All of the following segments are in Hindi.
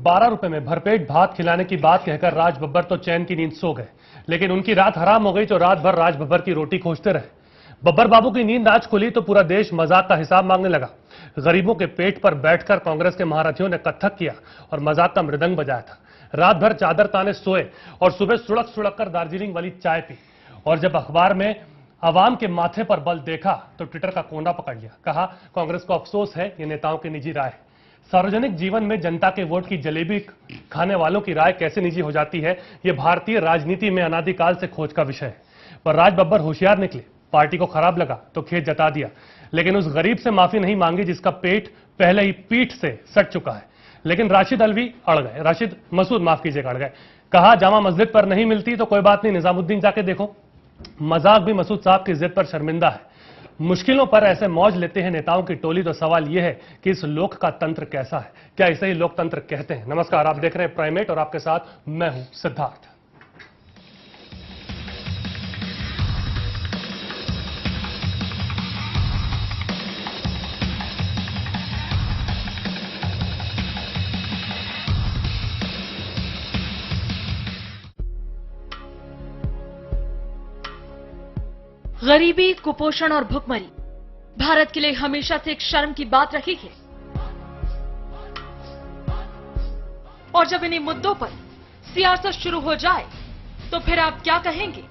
12 रुपए में भरपेट भात खिलाने की बात कहकर राज बब्बर तो चैन की नींद सो गए, लेकिन उनकी रात हराम हो गई तो रात भर राज बब्बर की रोटी खोजते रहे। बब्बर बाबू की नींद आज खुली तो पूरा देश मजाक का हिसाब मांगने लगा। गरीबों के पेट पर बैठकर कांग्रेस के महारथियों ने कत्थक किया और मजाक का मृदंग बजाया था। रात भर चादर ताने सोए और सुबह सुड़क सुड़क कर दार्जिलिंग वाली चाय पी, और जब अखबार में अवाम के माथे पर बल देखा तो ट्विटर का कोना पकड़ लिया। कहा, कांग्रेस को अफसोस है, ये नेताओं की निजी राय है। सार्वजनिक जीवन में जनता के वोट की जलेबी खाने वालों की राय कैसे निजी हो जाती है, यह भारतीय राजनीति में अनादिकाल से खोज का विषय है। पर राज बब्बर होशियार निकले। पार्टी को खराब लगा तो खेत जता दिया, लेकिन उस गरीब से माफी नहीं मांगी जिसका पेट पहले ही पीठ से सट चुका है। लेकिन राशिद अलवी अड़ गए, राशिद मसूद माफ कीजिएगा अड़ गए। कहा, जामा मस्जिद पर नहीं मिलती तो कोई बात नहीं, निजामुद्दीन जाके देखो। मजाक भी मसूद साहब की जिद पर शर्मिंदा है। मुश्किलों पर ऐसे मौज लेते हैं नेताओं की टोली, तो सवाल यह है कि इस लोक का तंत्र कैसा है, क्या इसे ही लोकतंत्र कहते हैं। नमस्कार, आप देख रहे हैं प्राइमेट और आपके साथ मैं हूं सिद्धार्थ। गरीबी, कुपोषण और भुखमरी भारत के लिए हमेशा से एक शर्म की बात रही है, और जब इन्हीं मुद्दों पर सियासत शुरू हो जाए तो फिर आप क्या कहेंगे।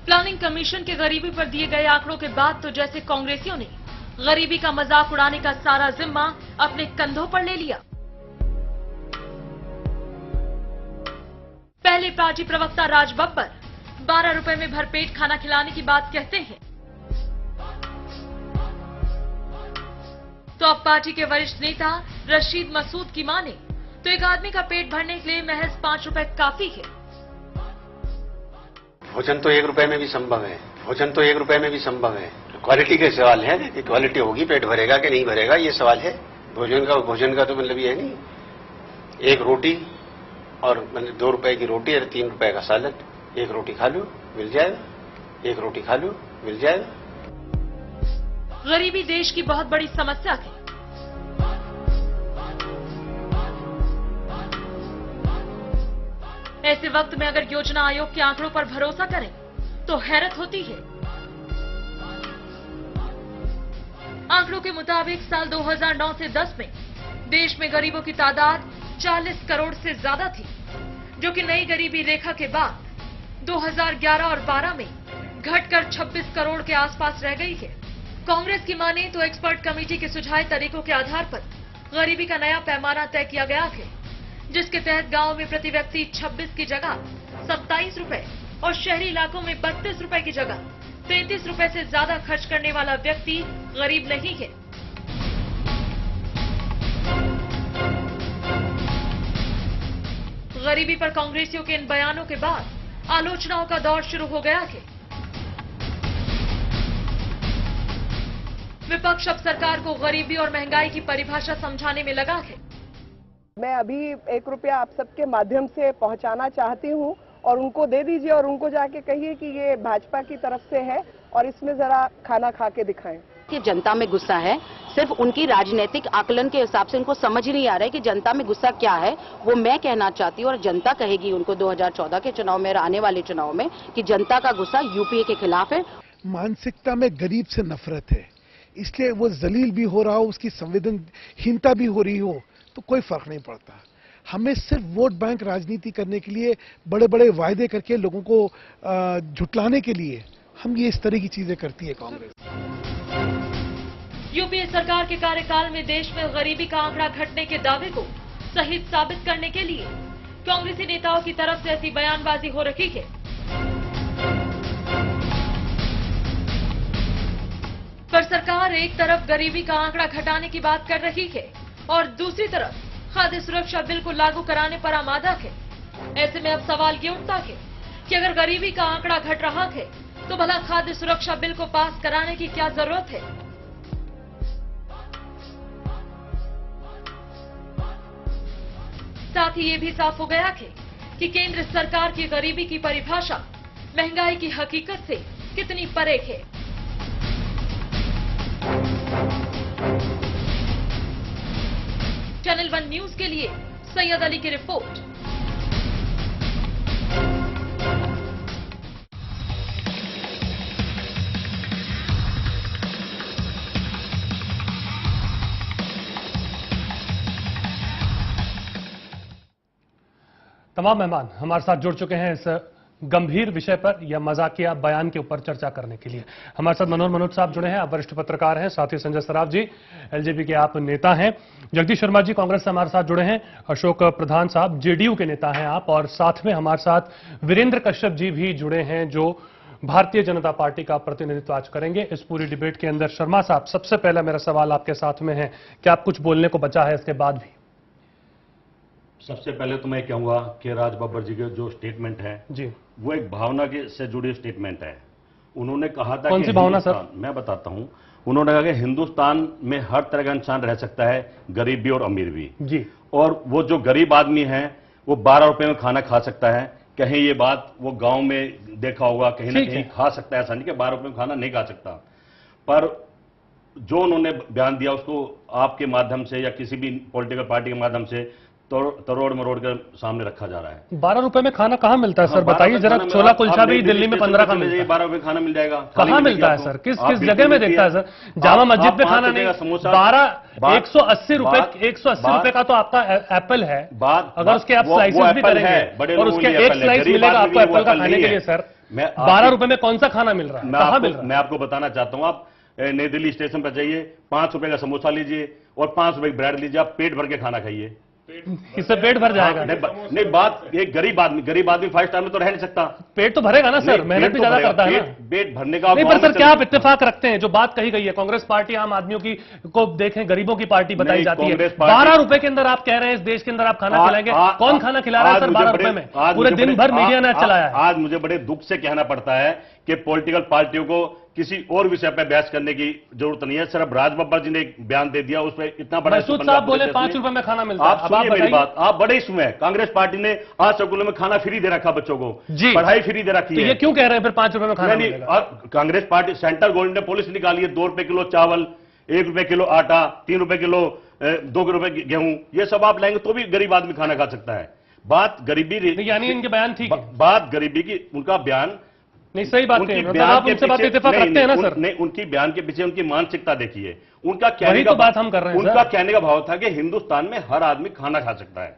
प्लानिंग कमीशन के गरीबी पर दिए गए आंकड़ों के बाद तो जैसे कांग्रेसियों ने गरीबी का मजाक उड़ाने का सारा जिम्मा अपने कंधों पर ले लिया। पहले पार्टी प्रवक्ता राज बब्बर 12 रुपए में भरपेट खाना खिलाने की बात कहते हैं, तो अब पार्टी के वरिष्ठ नेता रशीद मसूद की माने तो एक आदमी का पेट भरने के लिए महज 5 रुपए काफी है। भोजन तो 1 रुपए में भी संभव है, भोजन तो 1 रुपए में भी संभव है। क्वालिटी के सवाल है कि क्वालिटी होगी, पेट भरेगा कि नहीं भरेगा, ये सवाल है। भोजन का तो मतलब ये नहीं, एक रोटी और 2 रुपए की रोटी और 3 रुपए का सालन, एक रोटी खा लो मिल जाएगा, एक रोटी खा लो मिल जाएगा। गरीबी देश की बहुत बड़ी समस्या है। ऐसे वक्त में अगर योजना आयोग के आंकड़ों पर भरोसा करें तो हैरत होती है। आंकड़ों के मुताबिक साल 2009 से 10 में देश में गरीबों की तादाद 40 करोड़ से ज्यादा थी, जो कि नई गरीबी रेखा के बाद 2011 और 12 में घटकर 26 करोड़ के आसपास रह गई है। कांग्रेस की माने तो एक्सपर्ट कमेटी के सुझाए तरीकों के आधार पर गरीबी का नया पैमाना तय किया गया है, जिसके तहत गांव में प्रति व्यक्ति 26 की जगह 27 रुपए और शहरी इलाकों में 32 रुपए की जगह 33 रुपए से ज्यादा खर्च करने वाला व्यक्ति गरीब नहीं है। गरीबी पर कांग्रेसियों के इन बयानों के बाद आलोचनाओं का दौर शुरू हो गया है। विपक्ष अब सरकार को गरीबी और महंगाई की परिभाषा समझाने में लगा है। मैं अभी 1 रुपया आप सबके माध्यम से पहुंचाना चाहती हूं और उनको दे दीजिए और उनको जाके कहिए कि ये भाजपा की तरफ से है और इसमें जरा खाना खा के दिखाएं। कि जनता में गुस्सा है, सिर्फ उनकी राजनीतिक आकलन के हिसाब से उनको समझ ही नहीं आ रहा है कि जनता में गुस्सा क्या है। वो मैं कहना चाहती हूँ और जनता कहेगी उनको 2014 के चुनाव में, आने वाले चुनाव में, कि जनता का गुस्सा यूपीए के खिलाफ है। मानसिकता में गरीब से नफरत है, इसलिए वो जलील भी हो रहा हो, उसकी संवेदनहीनता भी हो रही हो तो कोई फर्क नहीं पड़ता। हमें सिर्फ वोट बैंक राजनीति करने के लिए, बड़े बड़े वायदे करके लोगों को झुटलाने के लिए हम ये इस तरह की चीजें करती है कांग्रेस। यूपीए सरकार के कार्यकाल में देश में गरीबी का आंकड़ा घटने के दावे को सही साबित करने के लिए कांग्रेसी नेताओं की तरफ से ऐसी बयानबाजी हो रही है। पर सरकार एक तरफ गरीबी का आंकड़ा घटाने की बात कर रही है और दूसरी तरफ खाद्य सुरक्षा बिल को लागू कराने पर आमादा है। ऐसे में अब सवाल ये उठता है कि अगर गरीबी का आंकड़ा घट रहा है तो भला खाद्य सुरक्षा बिल को पास कराने की क्या जरूरत है। साथ ही ये भी साफ हो गया है कि केंद्र सरकार की गरीबी की परिभाषा महंगाई की हकीकत से कितनी परे है। चैनल 1 न्यूज के लिए सैयद अली की रिपोर्ट। तमाम मेहमान हमारे साथ जुड़ चुके हैं इस गंभीर विषय पर या मजाकिया बयान के ऊपर चर्चा करने के लिए। हमारे साथ मनोज साहब जुड़े हैं, आप वरिष्ठ पत्रकार हैं, साथ ही संजय सराफ जी एलजेपी के आप नेता हैं, जगदीश शर्मा जी कांग्रेस से हमारे साथ जुड़े हैं, अशोक प्रधान साहब जेडीयू के नेता हैं आप, और साथ में हमारे साथ वीरेंद्र कश्यप जी भी जुड़े हैं जो भारतीय जनता पार्टी का प्रतिनिधित्व आज करेंगे इस पूरी डिबेट के अंदर। शर्मा साहब, सबसे पहला मेरा सवाल आपके साथ में है, क्या आप कुछ बोलने को बचा है इसके बाद भी? सबसे पहले तो मैं कहूंगा कि राज बब्बर जी के जो स्टेटमेंट है जी, वो एक भावना के से जुड़ी स्टेटमेंट है। उन्होंने कहा था कौन सी भावना सर? मैं बताता हूं। उन्होंने कहा कि हिंदुस्तान में हर तरह का इंसान रह सकता है, गरीब भी और अमीर भी जी, और वो जो गरीब आदमी है वो 12 रुपए में खाना खा सकता है। कहीं ये बात वो गांव में देखा होगा, कहीं ना कहीं खा सकता है, ऐसा नहीं कि 12 रुपए में खाना नहीं खा सकता। पर जो उन्होंने बयान दिया उसको आपके माध्यम से या किसी भी पॉलिटिकल पार्टी के माध्यम से तरोड़ मरोड़ के सामने रखा जा रहा है। 12 रुपए में खाना कहां मिलता है सर? बताइए जरा। छोला कुलचा भी दिल्ली में 15 का मिलता है, 12 रुपए खाना मिल जाएगा। कहां मिलता है सर? किस जगह में देखता है सर? जामा मस्जिद पे खाना नहीं, 180 रुपए का तो आपका एप्पल है। अगर उसके आप स्लाइसेस भी करेंगे और उसके एक स्लाइस मिलेगा आपको एप्पल का खाने के लिए सर, 12 रुपए में कौन सा खाना मिल रहा है? कहां मिल रहा है? मैं आपको बताना चाहता हूं, आप नई दिल्ली स्टेशन पर जाइए, 5 रुपए का समोसा लीजिए और 5 रुपए की ब्रेड लीजिए, आप पेट भर के खाना खाइए। इससे पेट भर जाएगा? नहीं, बात एक गरीब आदमी 5 स्टार में तो रह नहीं सकता। पेट तो भरेगा ना सर, मेहनत भी ज्यादा करता है ना। पेट भरने का नहीं, पर सर क्या आप इत्तेफाक रखते हैं जो बात कही गई है? कांग्रेस पार्टी आम आदमियों की को देखें, गरीबों की पार्टी बताई जाती है। 12 रुपए के अंदर आप कह रहे हैं इस देश के अंदर आप खाना खिलाएंगे? कौन खाना खिला रहा है सर 12 रुपए में? पूरे दिन भर मीडिया ने चलाया है। आज मुझे बड़े दुख से कहना पड़ता है कि पॉलिटिकल पार्टियों को किसी और विषय पर बहस करने की जरूरत नहीं है। सिर्फ राज बब्बर जी ने एक बयान दे दिया, उस पर इतना बड़ा साहब बोले 5 रुपए में खाना मिलता है। आप सुनिए मेरी बात, आप बड़े इसमें कांग्रेस पार्टी ने आज स्कूलों में खाना फ्री दे रखा बच्चों को, पढ़ाई फ्री दे रखी है। ये क्यों कह रहे हैं फिर 5 रुपए में खाना मिलेगा? और कांग्रेस पार्टी सेंट्रल गवर्नमेंट ने पॉलिसी निकाली है, 2 रुपए किलो चावल, 1 रुपए किलो आटा, 3 रुपए किलो 2 रुपए गेहूं, ये सब आप लाएंगे तो भी गरीब आदमी खाना खा सकता है। बात गरीबी, यानी इनके बयान ठीक है, बात गरीबी की, उनका बयान नहीं सही बात है, मतलब आप उनसे बात इत्तेफाक रखते हैं ना सर? नहीं, उनकी बयान के पीछे उनकी मानसिकता देखिए। उनका कहने का बात हम कर रहे हैं, उनका कहने का भाव था कि हिंदुस्तान में हर आदमी खाना खा सकता है।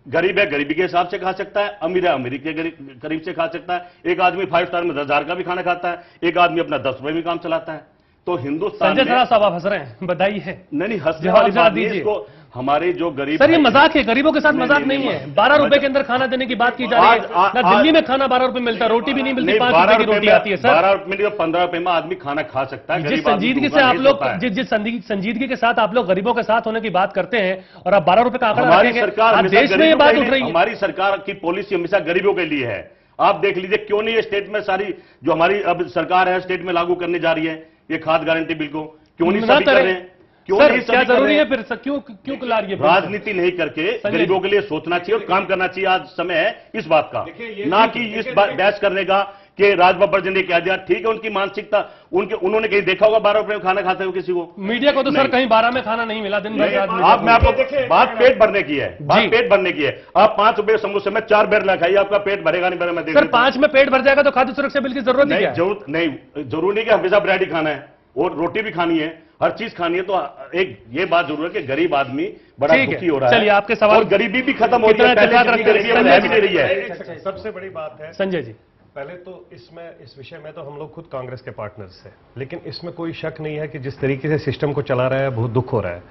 गरीब है गरीबी के हिसाब से खा सकता है, अमीर है अमीरी के करीब से खा सकता है। एक आदमी 5 स्टार में 10,000 का भी खाना खाता है, एक आदमी अपना 10 रुपए में काम चलाता है। तो हिंदुस्तान संजय सराफ साहब आप हंस रहे हैं, बधाई है। नहीं, हंसने वाली बात नहीं है इसको। हमारे जो गरीब सर, ये मजाक है, गरीबों के साथ मजाक नहीं है। 12 रुपए के अंदर खाना देने की बात की जा रही है ना। दिल्ली में खाना 12 रुपए मिलता है, रोटी भी नहीं मिलती, 5 रुपए की रोटी आती है सर। 12 रुपए में 15 रुपए में आदमी खाना खा सकता है। जिस संजीदगी से आप लोग जिस संजीदगी के साथ आप लोग गरीबों के साथ होने की बात करते हैं और आप 12 रुपए का आंकड़ा हमारी सरकार देश में ये बात उठ रही है। हमारी सरकार की पॉलिसी हमेशा गरीबों के लिए है। आप देख लीजिए क्यों नहीं ये स्टेट में सारी जो हमारी अब सरकार है स्टेट में लागू करने जा रही है ये खाद्य गारंटी बिल को, क्यों नहीं सभी कर रहे हैं? क्यों नहीं क्या जरूरी है फिर? क्यों ला रही है? राजनीति नहीं करके गरीबों के लिए सोचना चाहिए और काम करना चाहिए। आज समय है इस बात का, ना कि इस बहस करने का कि राज बब्बर जी ने क्या दिया। ठीक है, उनकी मानसिकता, उन्होंने कहीं देखा होगा 12 रुपए में खाना खाते हो किसी को? मीडिया को तो सर कहीं 12 में खाना नहीं मिला दिन भर। आप मैं आपको बात पेट भरने की है, बात पेट भरने की है। आप 5 रुपए समोसे में 4 बेर खाइए, आपका पेट भरेगा नहीं भरेगा? मैं सर 5 में पेट भर जाएगा तो खाद्य सुरक्षा बिल की जरूरत नहीं है? जरूरत नहीं, जरूरी नहीं कि हमेशा ब्रेड ही खाना है और रोटी भी खानी है, हर चीज खानी है। तो एक ये बात जरूर है कि गरीब आदमी बड़ा दुखी हो रहा है। चलिए आपके सवाल, और गरीबी भी खत्म हो रही है, रही है। सबसे बड़ी बात है संजय जी, पहले तो इस विषय में तो हम लोग खुद कांग्रेस के पार्टनर्स हैं, लेकिन इसमें कोई शक नहीं है कि जिस तरीके से सिस्टम को चला रहा है बहुत दुख हो रहा है।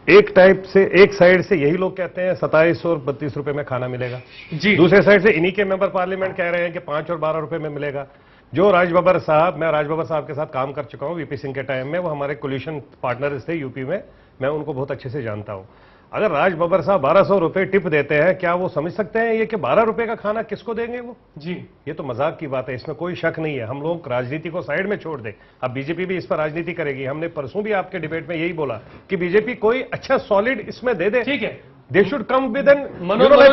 एक साइड से यही लोग कहते हैं 27 और 32 रुपए में खाना मिलेगा जी, दूसरे साइड से इन्हीं के मेंबर पार्लियामेंट कह रहे हैं कि 5 और 12 रुपए में मिलेगा। जो मैं राज बब्बर साहब के साथ काम कर चुका हूं वीपी सिंह के टाइम में, वो हमारे कोलिशन पार्टनर्स थे यूपी में, मैं उनको बहुत अच्छे से जानता हूं। अगर राज बब्बर साहब 1200 रुपए टिप देते हैं, क्या वो समझ सकते हैं ये कि 12 रुपए का खाना किसको देंगे वो? जी, ये तो मजाक की बात है, इसमें कोई शक नहीं है। हम लोग राजनीति को साइड में छोड़ दें, अब बीजेपी भी इस पर राजनीति करेगी। हमने परसों भी आपके डिबेट में यही बोला कि बीजेपी कोई अच्छा सॉलिड इसमें दे दे, ठीक है, they should come with an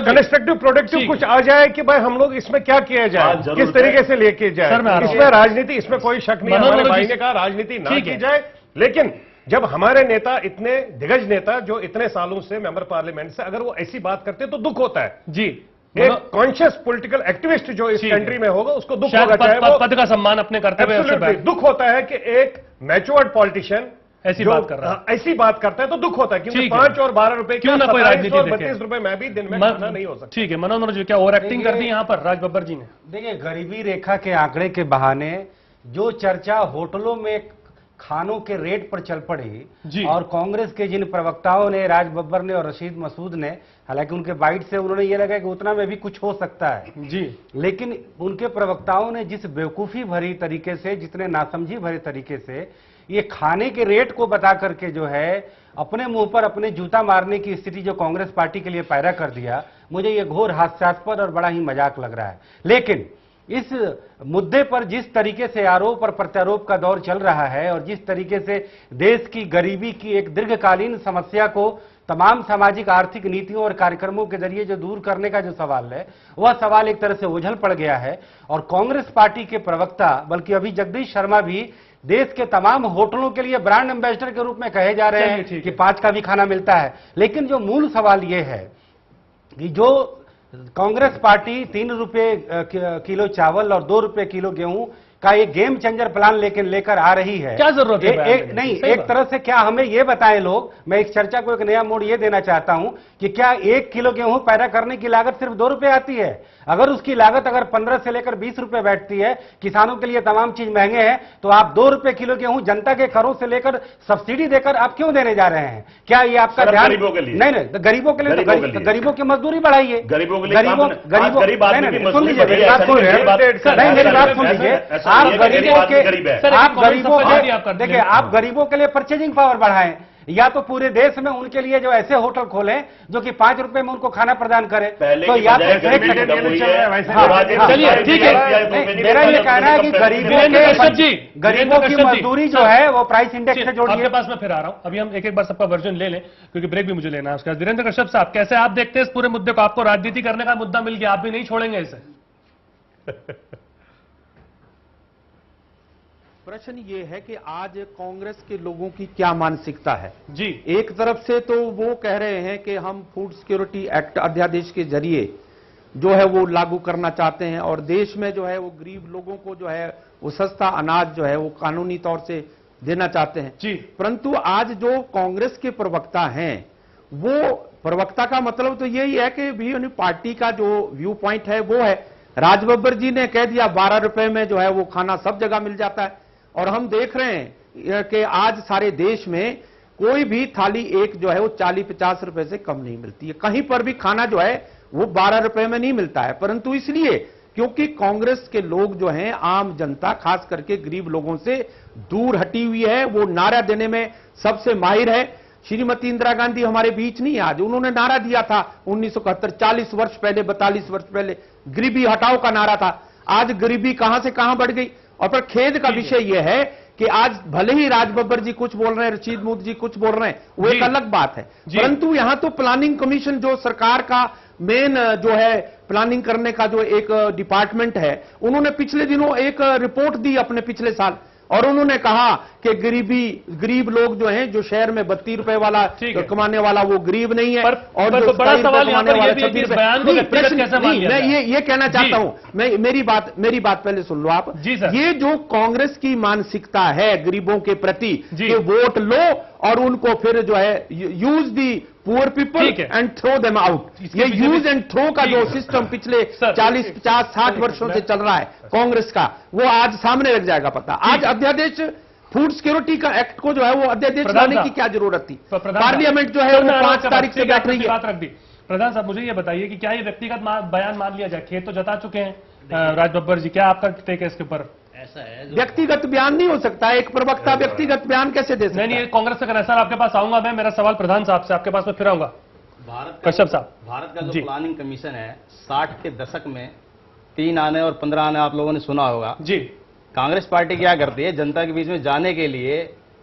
constructive productive कुछ आ जाए कि भाई हम लोग इसमें क्या किया जाए, किस तरीके से लेके जाए। इसमें राजनीति, इसमें कोई शक नहीं है। हमारे भाई ने कहा राजनीति ना की जाए, लेकिन जब हमारे नेता, इतने दिग्गज नेता जो इतने सालों से मेंबर पार्लियामेंट से, अगर वो ऐसी बात करते तो दुख होता है जी। एक कॉन्शियस पॉलिटिकल एक्टिविस्ट जो इस कंट्री में होगा उसको दुख शायद होगा, चाहे वो पद का सम्मान अपने करते हुए दुख होता है कि एक मैच्योर्ड पॉलिटिशियन ऐसी बात कर रहा है, ऐसी बात करता है तो दुख होता है, क्योंकि 5 और 12 रुपए क्यों ना कोई राजनीति देखे। 32 रुपए में भी दिन में खाना नहीं हो सकता। ठीक है, मनोज जी क्या ओवर एक्टिंग कर दी यहाँ पर राज बब्बर जी ने? देखिए, गरीबी रेखा के आंकड़े के बहाने जो चर्चा होटलों में खानों के रेट पर चल पड़ी, और कांग्रेस के जिन प्रवक्ताओं ने, राज बब्बर ने और रशीद मसूद ने, हालांकि उनके बाइट से उन्होंने ये लगा कि उतना में भी कुछ हो सकता है जी, लेकिन उनके प्रवक्ताओं ने जिस बेवकूफी भरी तरीके से, जितने नासमझी भरे तरीके से ये खाने के रेट को बता करके जो है अपने मुंह पर अपने जूता मारने की स्थिति जो कांग्रेस पार्टी के लिए पैदा कर दिया, मुझे ये घोर हास्यास्पद और बड़ा ही मजाक लग रहा है। लेकिन इस मुद्दे पर जिस तरीके से आरोप और प्रत्यारोप का दौर चल रहा है और जिस तरीके से देश की गरीबी की एक दीर्घकालीन समस्या को तमाम सामाजिक आर्थिक नीतियों और कार्यक्रमों के जरिए जो दूर करने का जो सवाल है, वह सवाल एक तरह से ओझल पड़ गया है। और कांग्रेस पार्टी के प्रवक्ता, बल्कि अभी जगदीश शर्मा भी देश के तमाम होटलों के लिए ब्रांड एम्बेसडर के रूप में कहे जा रहे हैं कि 5 का भी खाना मिलता है। लेकिन जो मूल सवाल यह है कि जो कांग्रेस पार्टी 3 रुपए किलो चावल और 2 रुपए किलो गेहूं का एक गेम चेंजर प्लान लेकर आ रही है, क्या जरूरत है? एक तरह से क्या हमें यह बताएं लोग, मैं इस चर्चा को एक नया मोड़ यह देना चाहता हूं कि क्या 1 किलो गेहूं पैदा करने की लागत सिर्फ 2 रुपए आती है? अगर उसकी लागत अगर 15 से लेकर 20 रुपए बैठती है, किसानों के लिए तमाम चीज महंगे हैं, तो आप 2 रुपए किलो गेहूं जनता के करों से लेकर सब्सिडी देकर आप क्यों देने जा रहे हैं? क्या ये आपका ध्यान? गरीबों के लिए नहीं, गरीबों के लिए तो गरीबों की मजदूरी बढ़ाइए, गरीबों के लिए, गरीबों सुन लीजिए मेरी बात सुन लीजिए। देखिए, आप गरीबों के लिए परचेजिंग पावर बढ़ाएं, या तो पूरे देश में उनके लिए जो ऐसे होटल खोलें जो कि 5 रुपए में उनको खाना प्रदान करें। तो या तो चलिए ठीक है, मेरा ये कहना है कि गरीबों की मजदूरी जो है वो प्राइस इंडेक्स से जोड़िए। आपके पास मैं फिर आ रहा हूं, अभी हम एक बार सबका वर्जन ले लें क्योंकि ब्रेक भी मुझे लेना है उसके बाद। वीरेंद्र कश्यप साहब, कैसे आप देखते हैं इस पूरे मुद्दे को? आपको राजनीति करने का मुद्दा मिल गया, आप भी नहीं छोड़ेंगे इसे? प्रश्न ये है कि आज कांग्रेस के लोगों की क्या मानसिकता है जी। एक तरफ से तो वो कह रहे हैं कि हम फूड सिक्योरिटी एक्ट अध्यादेश के जरिए जो है वो लागू करना चाहते हैं और देश में जो है वो गरीब लोगों को जो है वो सस्ता अनाज जो है वो कानूनी तौर से देना चाहते हैं जी। परंतु आज जो कांग्रेस के प्रवक्ता हैं, वो प्रवक्ता का मतलब तो यही है कि भी पार्टी का जो व्यू पॉइंट है वो है। राज बब्बर जी ने कह दिया 12 रुपए में जो है वो खाना सब जगह मिल जाता है, और हम देख रहे हैं कि आज सारे देश में कोई भी थाली एक जो है वो 40-50 रुपए से कम नहीं मिलती है। कहीं पर भी खाना जो है वो 12 रुपए में नहीं मिलता है, परंतु इसलिए क्योंकि कांग्रेस के लोग जो हैं, आम जनता खास करके गरीब लोगों से दूर हटी हुई है। वो नारा देने में सबसे माहिर है। श्रीमती इंदिरा गांधी हमारे बीच नहीं, आज उन्होंने नारा दिया था 1971, 40 वर्ष पहले, 42 वर्ष पहले गरीबी हटाओ का नारा था। आज गरीबी कहां से कहां बढ़ गई। और पर खेद का विषय यह है कि आज भले ही राज बब्बर जी कुछ बोल रहे हैं, रशीद मसूद जी कुछ बोल रहे हैं, वो एक अलग बात है, परंतु यहां तो प्लानिंग कमीशन जो सरकार का मेन जो है प्लानिंग करने का जो एक डिपार्टमेंट है, उन्होंने पिछले दिनों एक रिपोर्ट दी अपने पिछले साल, और उन्होंने कहा कि गरीब लोग जो हैं, जो शहर में 32 रुपए वाला कमाने वाला वो गरीब नहीं है, और जो बड़ा सवाल कमाने वाला 26 रुपए। मैं ये कहना चाहता हूं, मेरी बात पहले सुन लो आप। ये जो कांग्रेस की मानसिकता है गरीबों के प्रति कि वोट लो और उनको फिर जो है use the poor people and throw them out, ये यूज एंड थ्रो का जो सिस्टम पिछले 40, 50, 60 वर्षों से चल रहा है कांग्रेस का, वो आज सामने लग जाएगा पता। आज अध्यादेश फूड सिक्योरिटी का एक्ट को जो है वो अध्यादेश लाने की क्या जरूरत थी? पार्लियामेंट जो है वो 5 तारीख से बैठ रही है। बात रख दी। प्रधान साहब, मुझे ये बताइए कि क्या ये व्यक्तिगत बयान मान लिया जाए? खेत तो जता चुके हैं राज बब्बर जी, क्या आपका टेक है इसके ऊपर? व्यक्तिगत बयान नहीं हो सकता है, एक प्रवक्ता व्यक्तिगत बयान कैसे दे सकता है? नहीं, कांग्रेस का कहना। सर आपके पास आऊंगा मैं, मेरा सवाल प्रधान साहब से, आपके पास में फिर आऊंगा। कश्यप साहब, भारत का जो प्लानिंग कमीशन है, 60 के दशक में 3 आने और 15 आने आप लोगों ने सुना होगा जी। कांग्रेस पार्टी क्या करती है, जनता के बीच में जाने के लिए,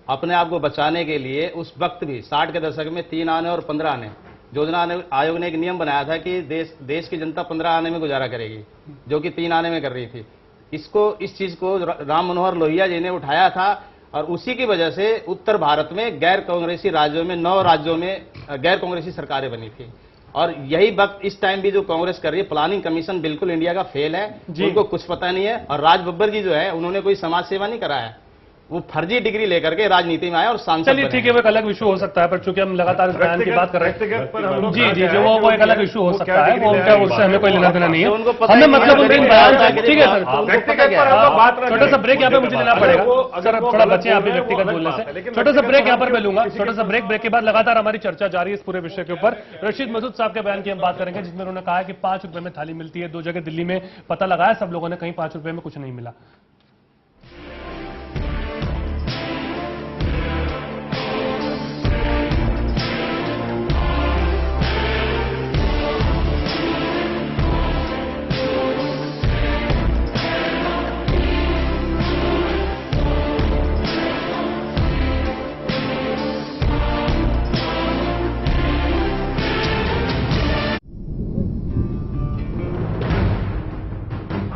अपने आप को बचाने के लिए, उस वक्त भी 60 के दशक में 3 आने और 15 आने, योजना आयोग ने एक नियम बनाया था कि देश की जनता 15 आने में गुजारा करेगी, जो कि 3 आने में कर रही थी। इस चीज को राम मनोहर लोहिया जी ने उठाया था और उसी की वजह से उत्तर भारत में गैर कांग्रेसी राज्यों में 9 राज्यों में गैर कांग्रेसी सरकारें बनी थी। और यही वक्त इस टाइम भी जो कांग्रेस कर रही है, प्लानिंग कमीशन बिल्कुल इंडिया का फेल है, उनको कुछ पता नहीं है। और राज बब्बर जी जो है उन्होंने कोई समाज सेवा नहीं करा है, वो फर्जी डिग्री लेकर के राजनीति में आए और सांसद। चलिए ठीक है, वो एक अलग इशू हो सकता है, पर चूंकि हम लगातार इस बयान की बात कर रहे हैं, जी जी जो वो एक अलग इशू हो सकता है, वो उनका उससे हमें कोई लेना देना नहीं है। हमें मतलब उनके बयान था, ठीक है सर, छोटा सा ब्रेक यहाँ पे मुझे लेना पड़ेगा सर, थोड़ा बचे यहाँ पे व्यक्तिगत बोलने से, छोटा सा ब्रेक यहाँ पर मैं लूंगा, छोटा सा ब्रेक के बाद लगातार हमारी चर्चा जारी है इस पूरे विषय के ऊपर। रशीद मसूद साहब के बयान की हम बात करेंगे, जिसमें उन्होंने कहा कि 5 रुपए में थाली मिलती है, 2 जगह दिल्ली में पता लगाया सब लोगों ने, कहीं 5 रुपए में कुछ नहीं मिला।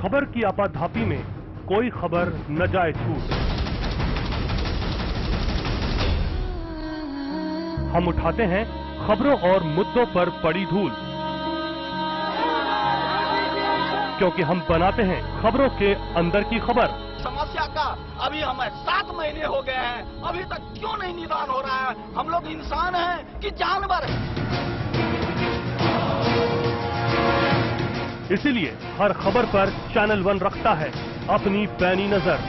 खबर की आपाधापी में कोई खबर न जाए छूट। हम उठाते हैं खबरों और मुद्दों पर पड़ी धूल, क्योंकि हम बनाते हैं खबरों के अंदर की खबर। समस्या का अभी हमें 7 महीने हो गए हैं, अभी तक क्यों नहीं निदान हो रहा है? हम लोग इंसान हैं कि जानवर हैं? इसीलिए हर खबर पर चैनल 1 रखता है अपनी पैनी नजर।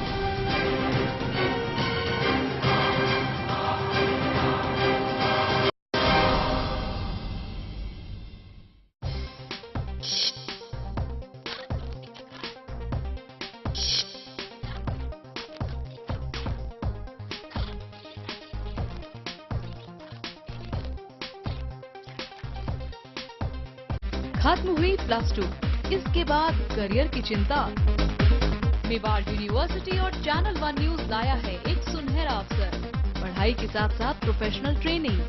खत्म हुई +2, इसके बाद करियर की चिंता। मेवाड़ यूनिवर्सिटी और चैनल 1 न्यूज लाया है एक सुनहरा अवसर, पढ़ाई के साथ साथ प्रोफेशनल ट्रेनिंग।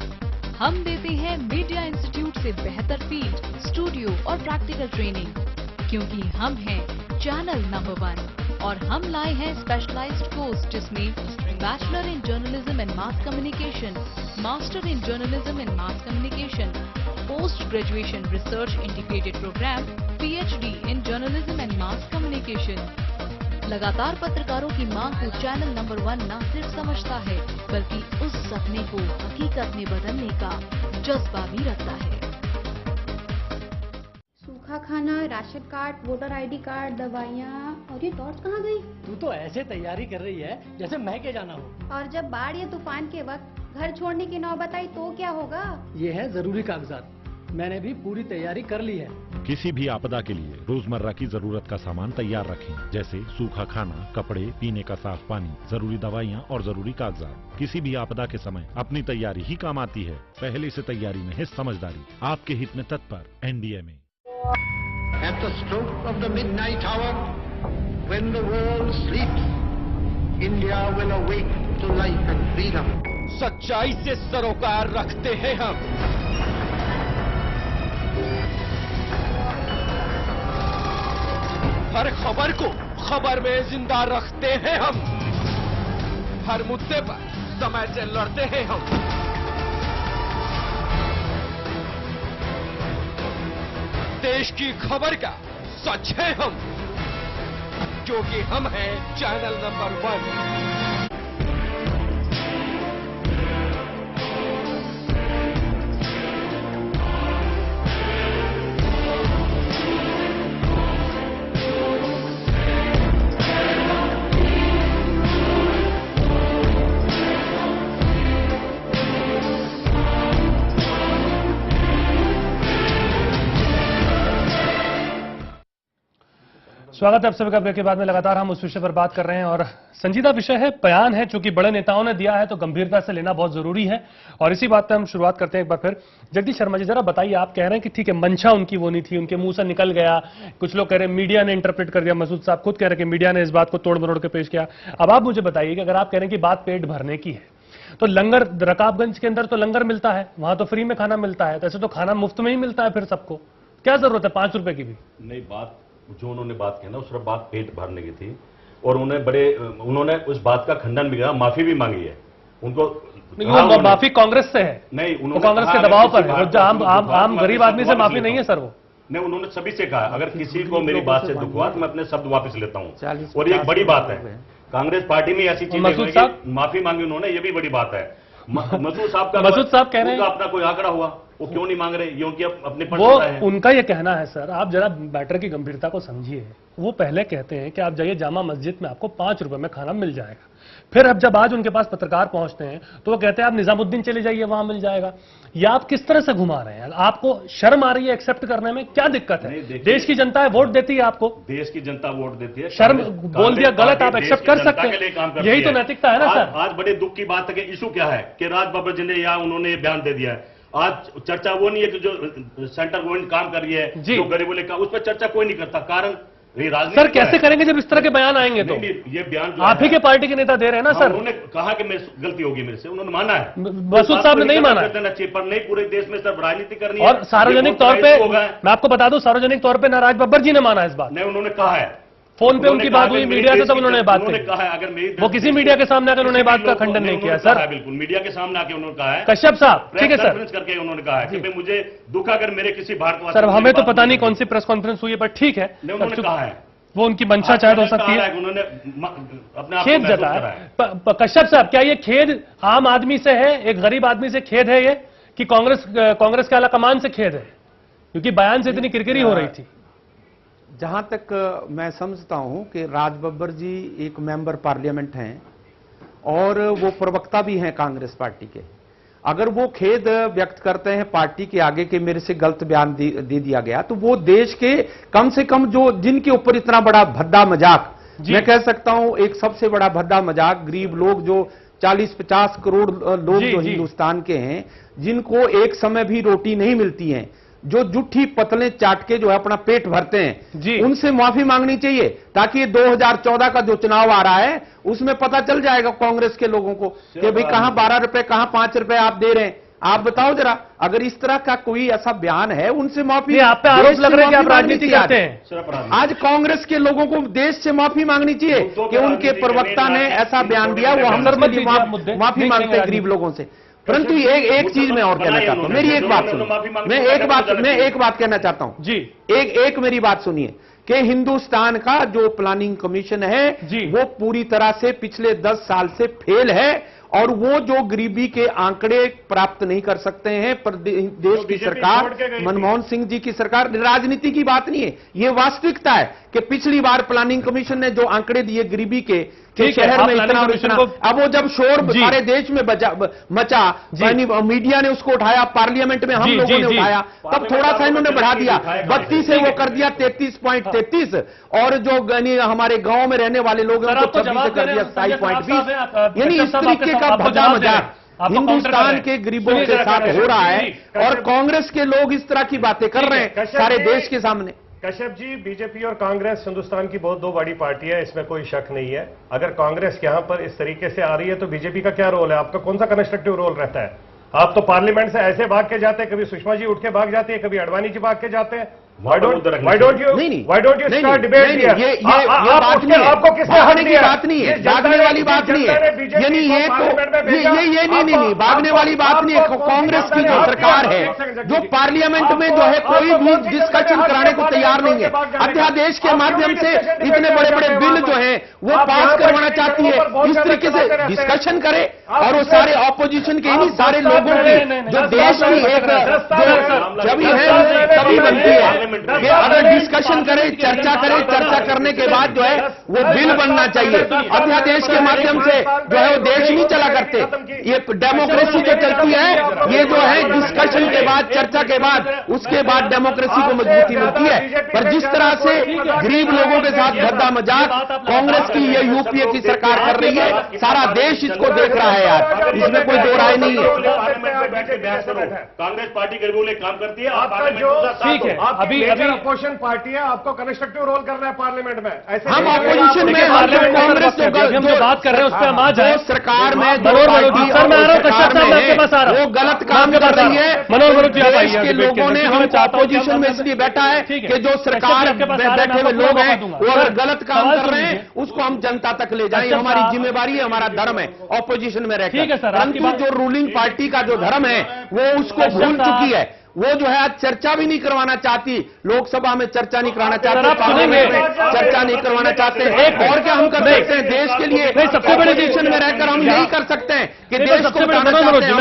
हम देते हैं मीडिया इंस्टीट्यूट से बेहतर फील्ड, स्टूडियो और प्रैक्टिकल ट्रेनिंग, क्योंकि हम हैं चैनल नंबर 1 और हम लाए हैं स्पेशलाइज्ड कोर्स जिसमें bachelor in journalism and mass communication, master in journalism and mass communication, post graduation research integrated programme, PhD in journalism and mass communication. लगातार पत्रकारों की मांग को चैनल नंबर 1 न सिर्फ समझता है, बल्कि उस सपने को हकीकत में बदलने का जज्बा भी रखता है। सूखा खाना, ration card, voter ID card, दवाइयाँ, और ये टॉर्च कहाँ गई? तू तो ऐसे तैयारी कर रही है जैसे मैं के जाना हो। और जब बाढ़ या तूफान के वक्त घर छोड़ने की नौबत आई तो क्या होगा? ये है जरूरी कागजात, मैंने भी पूरी तैयारी कर ली है। किसी भी आपदा के लिए रोजमर्रा की जरूरत का सामान तैयार रखें, जैसे सूखा खाना, कपड़े, पीने का साफ पानी, जरूरी दवाइयाँ और जरूरी कागजात। किसी भी आपदा के समय अपनी तैयारी ही काम आती है। पहले से तैयारी में है समझदारी। आपके हित में तत्पर NDMA। At the stroke of the midnight hour, when the world sleeps, India will awake to life and freedom. सच्चाई से सरोकार रखते हैं हम, हर खबर को खबर में जिंदा रखते हैं हम, हर मुद्दे पर समय से लड़ते हैं हम। देश की खबर का सच है हम, क्योंकि हम हैं चैनल नंबर 1। स्वागत है आप सभी का। ब्रेक के बाद में लगातार हम उस विषय पर बात कर रहे हैं और संजीदा विषय है, बयान है, चूंकि बड़े नेताओं ने दिया है तो गंभीरता से लेना बहुत जरूरी है। और इसी बात पे हम शुरुआत करते हैं एक बार फिर। जगदीश शर्मा जी, जरा बताइए, आप कह रहे हैं कि ठीक है मंशा उनकी वो नहीं थी, उनके मुंह से निकल गया, कुछ लोग कह रहे हैं मीडिया ने इंटरप्रेट कर दिया, मसूद साहब खुद कह रहे हैं कि मीडिया ने इस बात को तोड़ मरोड़ के पेश किया। अब आप मुझे बताइए कि अगर आप कह रहे हैं कि बात पेट भरने की है, तो लंगर रकाबगंज के अंदर तो लंगर मिलता है, वहां तो फ्री में खाना मिलता है, ऐसे तो खाना मुफ्त में ही मिलता है, फिर सबको क्या जरूरत है 5 रुपए की भी? नहीं, बात जो उन्होंने बात की ना, उस बात पेट भरने की थी। और उन्होंने उस बात का खंडन भी किया, माफी भी मांगी है उनको। वो माफी कांग्रेस से है, नहीं, वो कांग्रेस के दबाव पर है, वो आम गरीब आदमी से माफी नहीं है सर। वो नहीं, उन्होंने सभी से कहा अगर किसी को मेरी बात से दुख हुआ तो मैं अपने शब्द वापस लेता हूं। और ये एक बड़ी बात है, कांग्रेस पार्टी में ऐसी चीजें माफी मांगी उन्होंने, ये भी बड़ी बात है। मसूद साहब कह रहे हैं अपना कोई आंकड़ा हुआ, वो क्यों नहीं मांग रहे, ये उनकी अपने वो उनका ये कहना है सर। आप जरा मैटर की गंभीरता को समझिए। वो पहले कहते हैं कि आप जाइए जामा मस्जिद में, आपको 5 रुपए में खाना मिल जाएगा। फिर अब जब आज उनके पास पत्रकार पहुंचते हैं तो वो कहते हैं आप निजामुद्दीन चले जाइए, वहां मिल जाएगा। या आप किस तरह से घुमा रहे हैं? आपको शर्म आ रही है एक्सेप्ट करने में? क्या दिक्कत है? देश की जनता है, वोट देती है आपको। देश की जनता वोट देती है, शर्म बोल दिया गलत, आप एक्सेप्ट कर सकते हैं। यही तो नैतिकता है ना सर। आज बड़े दुख की बात है कि इशू क्या है कि राज बब्बर जी ने या उन्होंने बयान दे दिया है। आज चर्चा वो नहीं है कि जो सेंट्रल गवर्नमेंट काम कर रही है, जो गरीबों का, उस पर चर्चा कोई नहीं करता। कारण सर कैसे करेंगे जब इस तरह के बयान आएंगे? तो ये बयान आप ही के पार्टी के नेता दे रहे हैं ना सर। उन्होंने कहा कि मैं गलती होगी मेरे से, उन्होंने माना है। मसूद साहब ने नहीं माना है, पर नहीं पूरे देश में सिर्फ राजनीति करनी है। और सार्वजनिक तौर पे मैं आपको बता दूं, सार्वजनिक तौर पे नाराज बब्बर जी ने माना इस बात। नहीं, उन्होंने कहा है, फोन पे उनकी बात हुई मीडिया से, तब उन्होंने बात कहा है। अगर वो किसी मीडिया के सामने आकर उन्होंने बात का खंडन नहीं किया सर। बिल्कुल मीडिया के सामने आके उन्होंने कहा है, कश्यप साहब, ठीक है सर, करके उन्होंने कहा है कि मुझे दुख अगर मेरे किसी भारतवासी। सर हमें तो पता नहीं कौन सी प्रेस कॉन्फ्रेंस हुई है, पर ठीक है, उन्होंने कहा है वो उनकी मंशा शायद हो सकती है। उन्होंने अपने खेद जताया। कश्यप साहब, क्या ये खेद आम आदमी से है, एक गरीब आदमी से खेद है ये, कि कांग्रेस के आला कमान से खेद है? क्योंकि बयान से इतनी किरकिरी हो रही थी। जहां तक मैं समझता हूं कि राज बब्बर जी एक मेंबर पार्लियामेंट हैं और वो प्रवक्ता भी हैं कांग्रेस पार्टी के। अगर वो खेद व्यक्त करते हैं पार्टी के आगे कि मेरे से गलत बयान दे दिया गया, तो वो देश के कम से कम जो जिनके ऊपर इतना बड़ा भद्दा मजाक, मैं कह सकता हूं एक सबसे बड़ा भद्दा मजाक, गरीब लोग जो 40-50 करोड़ लोग जो हिंदुस्तान के हैं, जिनको एक समय भी रोटी नहीं मिलती है, जो जुठी पतले चाट के जो है अपना पेट भरते हैं, उनसे माफी मांगनी चाहिए, ताकि ये 2014 का जो चुनाव आ रहा है उसमें पता चल जाएगा कांग्रेस के लोगों को कि भाई कहां 12 रुपए, कहां 5 रुपए आप दे रहे हैं। आप बताओ जरा, अगर इस तरह का कोई ऐसा बयान है उनसे माफी। आप पे आरोप लग रहा है कि आप राजनीति करते हैं। आज कांग्रेस के लोगों को देश से माफी मांगनी चाहिए कि उनके प्रवक्ता ने ऐसा बयान दिया, वो हम माफी मांगते हैं गरीब लोगों से। परंतु एक चीज मैं और कहना चाहता हूं, मेरी एक बात सुनिए, मैं एक बात कहना चाहता हूं जी, एक मेरी बात सुनिए कि हिंदुस्तान का जो प्लानिंग कमीशन है वो पूरी तरह से पिछले 10 साल से फेल है, और वो जो गरीबी के आंकड़े प्राप्त नहीं कर सकते हैं। पर देश की सरकार, मनमोहन सिंह जी की सरकार, राजनीति की बात नहीं है, ये वास्तविकता है कि पिछली बार प्लानिंग कमीशन ने जो आंकड़े दिए गरीबी के शहर में इतना, अब वो जब शोर सारे देश में मचा, मीडिया ने उसको उठाया, पार्लियामेंट में हम लोगों ने उठाया, तब थोड़ा सा इन्होंने बढ़ा दिया, 32 से वो कर दिया 33.33, और जो हमारे गांव में रहने वाले लोग हैं उनको 26 से कर दिया 27.20। यानी इस तरीके का भद्दा मजाक हिंदुस्तान के गरीबों के साथ हो रहा है, और कांग्रेस के लोग इस तरह की बातें कर रहे हैं सारे देश के सामने। कश्यप जी, बीजेपी और कांग्रेस हिंदुस्तान की बहुत 2 बड़ी पार्टी है, इसमें कोई शक नहीं है। अगर कांग्रेस यहां पर इस तरीके से आ रही है तो बीजेपी का क्या रोल है? आपका कौन सा कंस्ट्रक्टिव रोल रहता है? आप तो पार्लियामेंट से ऐसे भाग के जाते हैं, कभी सुषमा जी उठ के भाग जाती है, कभी अडवाणी जी भाग के जाते हैं। Why don't you start debate here? आपको किसने हक दिया? बात नहीं है, भागने वाली बात नहीं है, यानी ये नहीं भागने वाली बात नहीं है। कांग्रेस की जो सरकार है, जो पार्लियामेंट में जो है कोई भी डिस्कशन कराने को तैयार नहीं है, अध्यादेश के माध्यम से इतने बड़े बड़े बिल जो है वो पास करवाना चाहती है। इस तरीके से डिस्कशन करे, और वो सारे ऑपोजिशन के इन्हीं सारे लोगों की जो देश की एक छवि है तभी बनती है कि अगर डिस्कशन करे, चर्चा करे, चर्चा करने के बाद जो है वो बिल बनना चाहिए। अध्यादेश के माध्यम से जो है वो देश नहीं चला करते। ये डेमोक्रेसी जो चलती है, ये जो है डिस्कशन के बाद, चर्चा के बाद, उसके बाद डेमोक्रेसी को मजबूती मिलती है। पर जिस तरह से गरीब लोगों के साथ भद्दा मजाक कांग्रेस की ये यूपीए की सरकार कर कर रही है, सारा देश इसको देख रहा है यार, इसमें कोई दो राय नहीं है। कांग्रेस पार्टी गरीबों के लिए काम करती है, आपका जो ठीक है, अभी अपोजिशन पार्टी है, आपको कंस्ट्रक्टिव रोल करना है पार्लियामेंट में। ऐसे हम अपोजिशन में कांग्रेस हम जो बात कर रहे हैं उस पर हम आ जाए। सरकार में वो गलत काम कर रही है। मनोहर मनोज जी आप देश के लोगों ने हम अपोजिशन में इसलिए बैठा है कि जो सरकार में बैठे हुए लोग हैं वो अगर गलत काम कर रहे हैं उसको हम जनता तक ले जाएं, हमारी जिम्मेवारी है, हमारा धर्म है ऑपोजिशन में रहकर। परंतु जो रूलिंग पार्टी का जो धर्म है वो उसको भूल चुकी है। वो जो है आज चर्चा भी नहीं करवाना चाहती, लोकसभा में चर्चा नहीं कराना चाहते, पार्लियामेंट में चर्चा नहीं करवाना चाहते। और क्या हम कर सकते हैं देश के लिए? सबसे बड़े पोजीशन में रहकर हम यही कर सकते हैं कि देश को बताना चाहते हैं,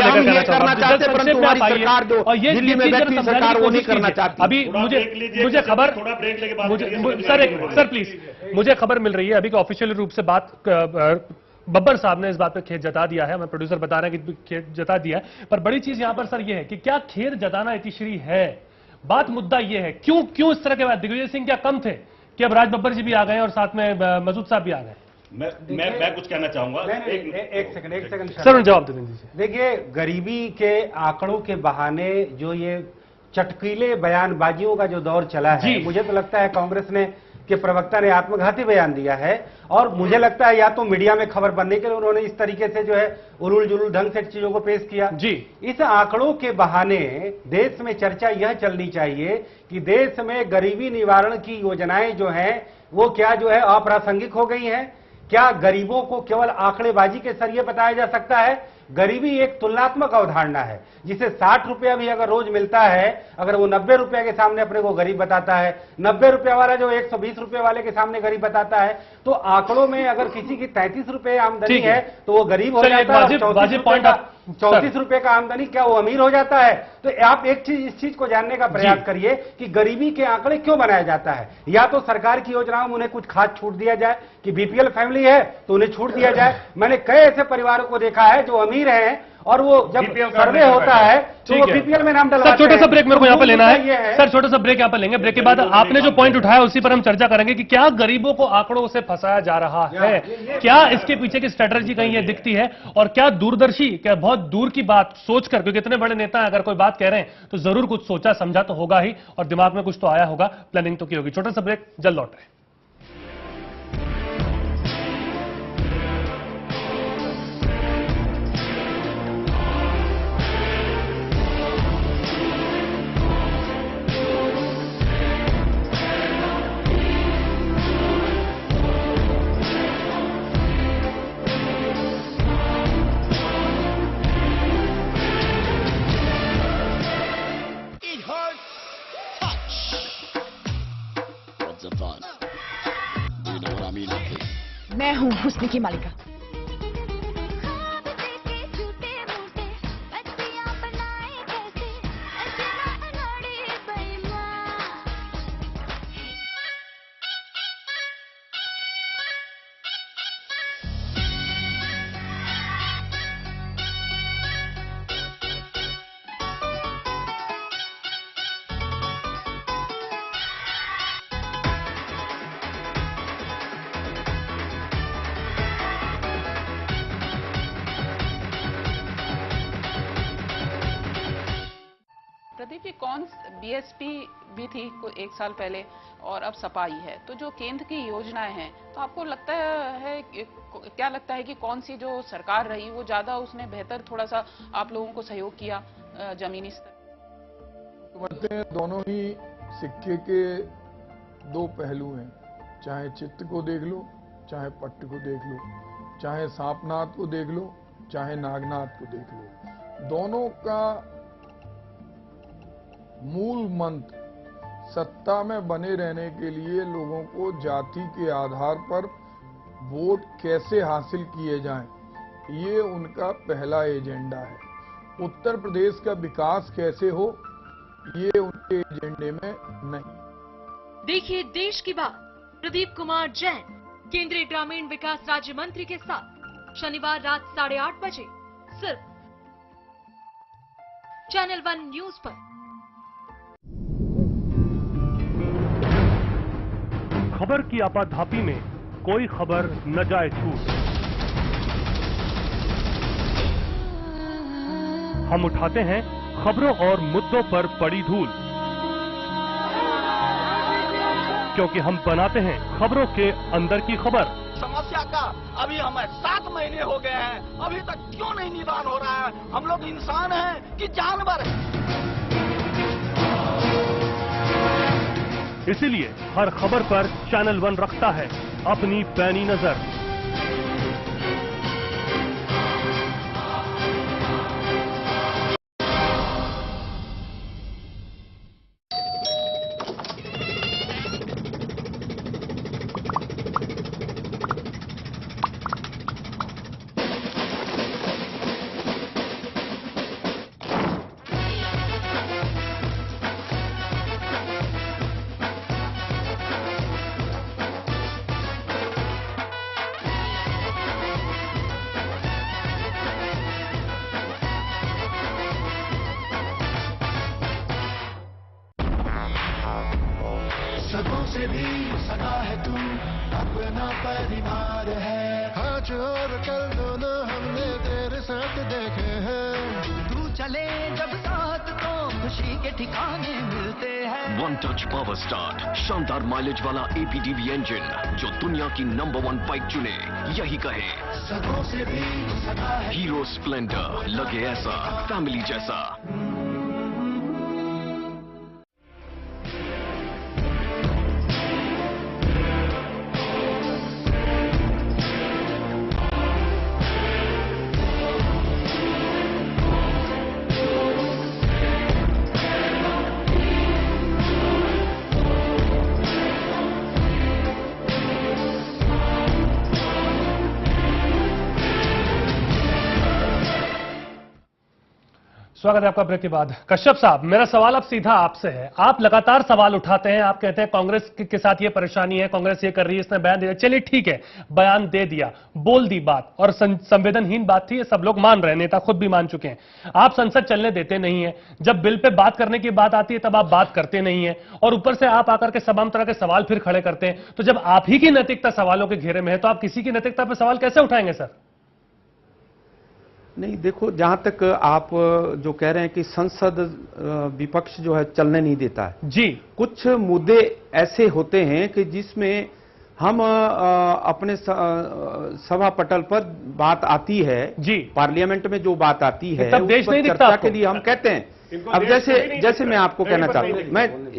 हम ये करना चाहते हैं, परंतु हमारी सरकार जो दिल्ली में बैठी सरकार वो नहीं करना चाहती। अभी मुझे खबर, सर प्लीज, मुझे खबर मिल रही है अभी कि ऑफिशियल रूप से बात बब्बर साहब ने इस बात पे खेद जता दिया है, हमें प्रोड्यूसर बता रहे हैं कि खेद जता दिया है। पर बड़ी चीज यहां पर सर ये है कि क्या खेद जताना इतिश्री है? बात मुद्दा ये है क्यों इस तरह के बात? दिग्विजय सिंह क्या कम थे कि अब राज बब्बर जी भी आ गए और साथ में मसूद साहब भी आ गए? मैं कुछ कहना चाहूंगा। एक सेकंड सर जवाब दे दीजिए। देखिए, गरीबी के आंकड़ों के बहाने जो ये चटकीले बयानबाजियों का जो दौर चला है, मुझे तो लगता है कांग्रेस ने के प्रवक्ता ने आत्मघाती बयान दिया है। और मुझे लगता है या तो मीडिया में खबर बनने के लिए उन्होंने इस तरीके से जो है उलूल जुलूल ढंग से चीजों को पेश किया। इस आंकड़ों के बहाने देश में चर्चा यह चलनी चाहिए कि देश में गरीबी निवारण की योजनाएं जो हैं वो क्या जो है अप्रासंगिक हो गई हैं? क्या गरीबों को केवल आंकड़ेबाजी के जरिए बताया जा सकता है? गरीबी एक तुलनात्मक अवधारणा है, जिसे 60 रुपया भी अगर रोज मिलता है, अगर वो 90 रुपया के सामने अपने को गरीब बताता है, 90 रुपया वाला जो 120 रुपये वाले के सामने गरीब बताता है, तो आंकड़ों में अगर किसी की 33 रुपये आमदनी है तो वो गरीब हो जाता है। 34 रुपये का आमदनी क्या वो अमीर हो जाता है? तो आप एक चीज इस चीज को जानने का प्रयास करिए कि गरीबी के आंकड़े क्यों बनाया जाता है। या तो सरकार की योजनाओं में उन्हें कुछ खास छूट दिया जाए कि बीपीएल फैमिली है तो उन्हें छूट दिया जाए। मैंने कई ऐसे परिवारों को देखा है जो अमीर हैं और वो जब सर्वे होता है तो वो बीपीएल में नाम डलवाते हैं। सर छोटा सा ब्रेक मेरे को यहाँ पर लेना है। सर छोटा सा ब्रेक यहाँ पर लेंगे। ब्रेक के बाद आपने जो पॉइंट उठाया उसी पर हम चर्चा करेंगे कि क्या गरीबों को आंकड़ों से फंसाया जा रहा है, क्या इसके पीछे की स्ट्रेटजी कहीं ये दिखती है, और क्या दूरदर्शी, क्या बहुत दूर की बात सोचकर, क्योंकि इतने बड़े नेता अगर कोई बात कह रहे हैं तो जरूर कुछ सोचा समझा तो होगा ही और दिमाग में कुछ तो आया होगा, प्लानिंग तो की होगी। छोटा सा ब्रेक, जल्द लौट रहे। मैं हूँ हुस्न की मालिका। प्रदीप जी, कौन बीएसपी भी थी एक साल पहले और अब सपा ही है, तो जो केंद्र की योजनाएं हैं, तो आपको लगता है क्या लगता है कि कौन सी जो सरकार रही वो ज्यादा उसने बेहतर थोड़ा सा आप लोगों को सहयोग किया जमीनी स्तर? समझते हैं दोनों ही सिक्के के दो पहलू हैं, चाहे चित्त को देख लो, चाहे पट्ट को देख लो, चाहे सांपनाथ को देख लो, चाहे नागनाथ को देख लो। दोनों का मूल मंत्र सत्ता में बने रहने के लिए लोगों को जाति के आधार पर वोट कैसे हासिल किए जाएं, ये उनका पहला एजेंडा है। उत्तर प्रदेश का विकास कैसे हो, ये उनके एजेंडे में नहीं। देखिए देश की बात प्रदीप कुमार जैन केंद्रीय ग्रामीण विकास राज्य मंत्री के साथ शनिवार रात 8:30 बजे सिर्फ चैनल 1 न्यूज पर। खबर की आपाधापी में कोई खबर न जाए छूट। हम उठाते हैं खबरों और मुद्दों पर पड़ी धूल, क्योंकि हम बनाते हैं खबरों के अंदर की खबर। समस्या का अभी हमें 7 महीने हो गए हैं, अभी तक क्यों नहीं निदान हो रहा है? हम लोग इंसान हैं कि जानवर हैं? इसीलिए हर खबर पर चैनल 1 रखता है अपनी पैनी नजर। सदों से भी सदा है तू, अपना परिवार है। आज और कल दोनों हमने तेरे साथ देखे हैं। तू चले जब साथ तो खुशी के ठिकाने मिलते हैं। वन टच पावर स्टार्ट, शानदार माइलेज वाला APDV इंजन, जो दुनिया की नंबर 1 बाइक चुने, यही कहे सदों से भी सदा है। हीरो स्प्लेंडर, लगे ऐसा फैमिली जैसा। स्वागत है आपका ब्रेक के बाद। कश्यप साहब, मेरा सवाल अब सीधा आपसे है। आप लगातार सवाल उठाते हैं, आप कहते हैं कांग्रेस के साथ ये परेशानी है, कांग्रेस ये कर रही है, इसने बयान दिया। चलिए ठीक है, बयान दे दिया, बोल दी बात, और संवेदनहीन बात थी, ये सब लोग मान रहे हैं, नेता खुद भी मान चुके हैं। आप संसद चलने देते नहीं है, जब बिल पे बात करने की बात आती है तब आप बात करते नहीं है, और ऊपर से आप आकर के तमाम तरह के सवाल फिर खड़े करते हैं। तो जब आप ही की नैतिकता सवालों के घेरे में है तो आप किसी की नैतिकता पर सवाल कैसे उठाएंगे सर? नहीं, देखो, जहां तक आप जो कह रहे हैं कि संसद विपक्ष जो है चलने नहीं देता है जी, कुछ मुद्दे ऐसे होते हैं कि जिसमें हम अपने सभा पटल पर बात आती है जी, पार्लियामेंट में जो बात आती है तब देश नहीं चर्चा के लिए हम कहते हैं। अब जैसे मैं आपको कहना चाहता हूं,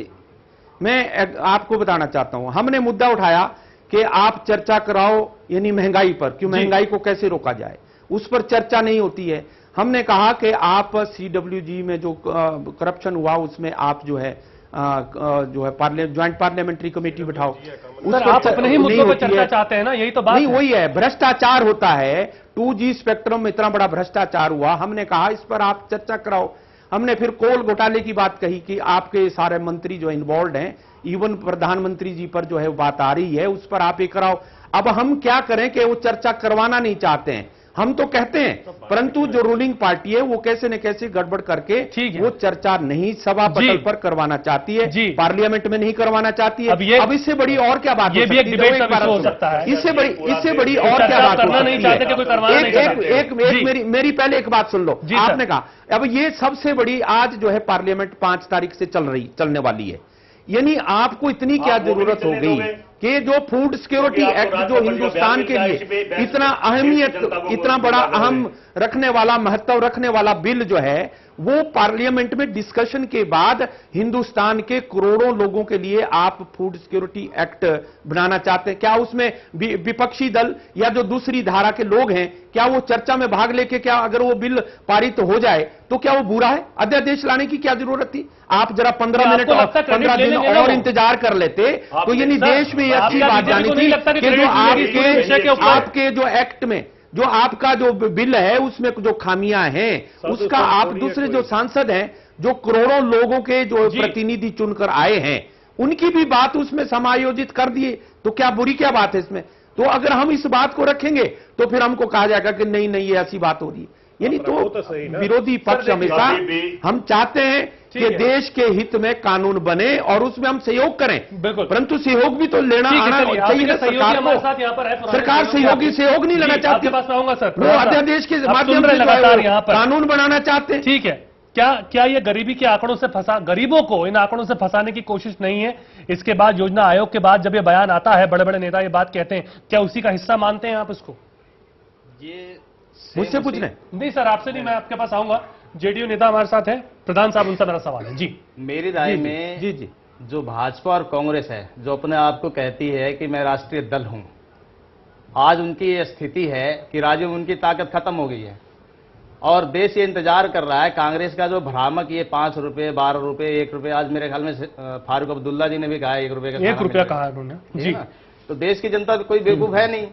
मैं आपको बताना चाहता हूं, हमने मुद्दा उठाया कि आप चर्चा कराओ यानी महंगाई पर, क्यों महंगाई को कैसे रोका जाए, उस पर चर्चा नहीं होती है। हमने कहा कि आप CWG में जो करप्शन हुआ उसमें आप जो है ज्वाइंट पार्लियामेंट्री कमेटी बिठाओ। उस पर आप अपने ही मुद्दों पर चर्चा चाहते हैं ना, यही तो बात नहीं, वही है, भ्रष्टाचार होता है। 2G स्पेक्ट्रम में इतना बड़ा भ्रष्टाचार हुआ, हमने कहा इस पर आप चर्चा कराओ। हमने फिर कोल घोटाले की बात कही कि आपके सारे मंत्री जो इन्वॉल्व हैं, इवन प्रधानमंत्री जी पर जो है बात आ रही है, उस पर आप ये कराओ। अब हम क्या करें कि वो चर्चा करवाना नहीं चाहते हैं, हम तो कहते हैं, परंतु जो रूलिंग पार्टी है वो कैसे न कैसे गड़बड़ करके वो चर्चा नहीं सभा पटल पर करवाना चाहती है, पार्लियामेंट में नहीं करवाना चाहती है। अब इससे बड़ी और क्या बात हो सकता है? इससे बड़ी और क्या बात हो सकती है? मेरी पहले एक बात सुन लो। आपने कहा अब ये सबसे बड़ी आज जो है पार्लियामेंट 5 तारीख से चलने वाली है, यानी आपको इतनी क्या जरूरत हो गई कि जो फूड सिक्योरिटी एक्ट जो हिंदुस्तान के लिए इतना अहमियत, इतना बड़ा अहम रखने वाला, महत्व रखने वाला बिल जो है, वो पार्लियामेंट में डिस्कशन के बाद हिंदुस्तान के करोड़ों लोगों के लिए आप फूड सिक्योरिटी एक्ट बनाना चाहते हैं? क्या उसमें विपक्षी दल या जो दूसरी धारा के लोग हैं, क्या वो चर्चा में भाग लेके, क्या अगर वो बिल पारित हो जाए तो क्या वो बुरा है? अध्यादेश लाने की क्या जरूरत थी? आप जरा 15 मिनट और 15 दिन और इंतजार कर लेते तो यानी देश में ये अच्छी बात जानी थी कि जो आपके जो एक्ट में जो आपका जो बिल है उसमें जो खामियां हैं उसका आप दूसरे जो सांसद हैं, जो करोड़ों लोगों के जो प्रतिनिधि चुनकर आए हैं, उनकी भी बात उसमें समायोजित कर दिए, तो क्या बुरी क्या बात है इसमें? तो अगर हम इस बात को रखेंगे तो फिर हमको कहा जाएगा कि नहीं ये ऐसी बात हो रही है। यानी तो विरोधी पक्ष हमेशा हम चाहते हैं कि देश के हित में कानून बने और उसमें हम सहयोग करें, परंतु सहयोग भी तो लेना आना चाहिए ना सरकार को। सरकार सहयोग नहीं लेना चाहती, वो अध्यादेश के माध्यम से कानून बनाना चाहते हैं। ठीक है, क्या ये गरीबी के आंकड़ों से गरीबों को इन आंकड़ों से फंसाने की कोशिश नहीं है? इसके बाद योजना आयोग के बाद जब ये बयान आता है, बड़े बड़े नेता ये बात कहते हैं, क्या उसी का हिस्सा मानते हैं आप इसको? ये मुझसे पूछ रहे? नहीं सर, आपसे नहीं, मैं आपके पास आऊंगा। जेडीयू नेता हमारे साथ है, प्रधान साहब, उनसे मेरा सवाल है। जी, मेरी राय में जी जो भाजपा और कांग्रेस है, जो अपने आप को कहती है कि मैं राष्ट्रीय दल हूं, आज उनकी ये स्थिति है कि राज्य में उनकी ताकत खत्म हो गई है और देश ये इंतजार कर रहा है कांग्रेस का जो भ्रामक ये 5 रुपए, 12 रुपए, 1 रुपए, आज मेरे ख्याल में फारूक अब्दुल्ला जी ने भी कहा 1 रुपए का 1 रुपया कहा उन्होंने जी। तो देश की जनता कोई बेवकूफ है नहीं,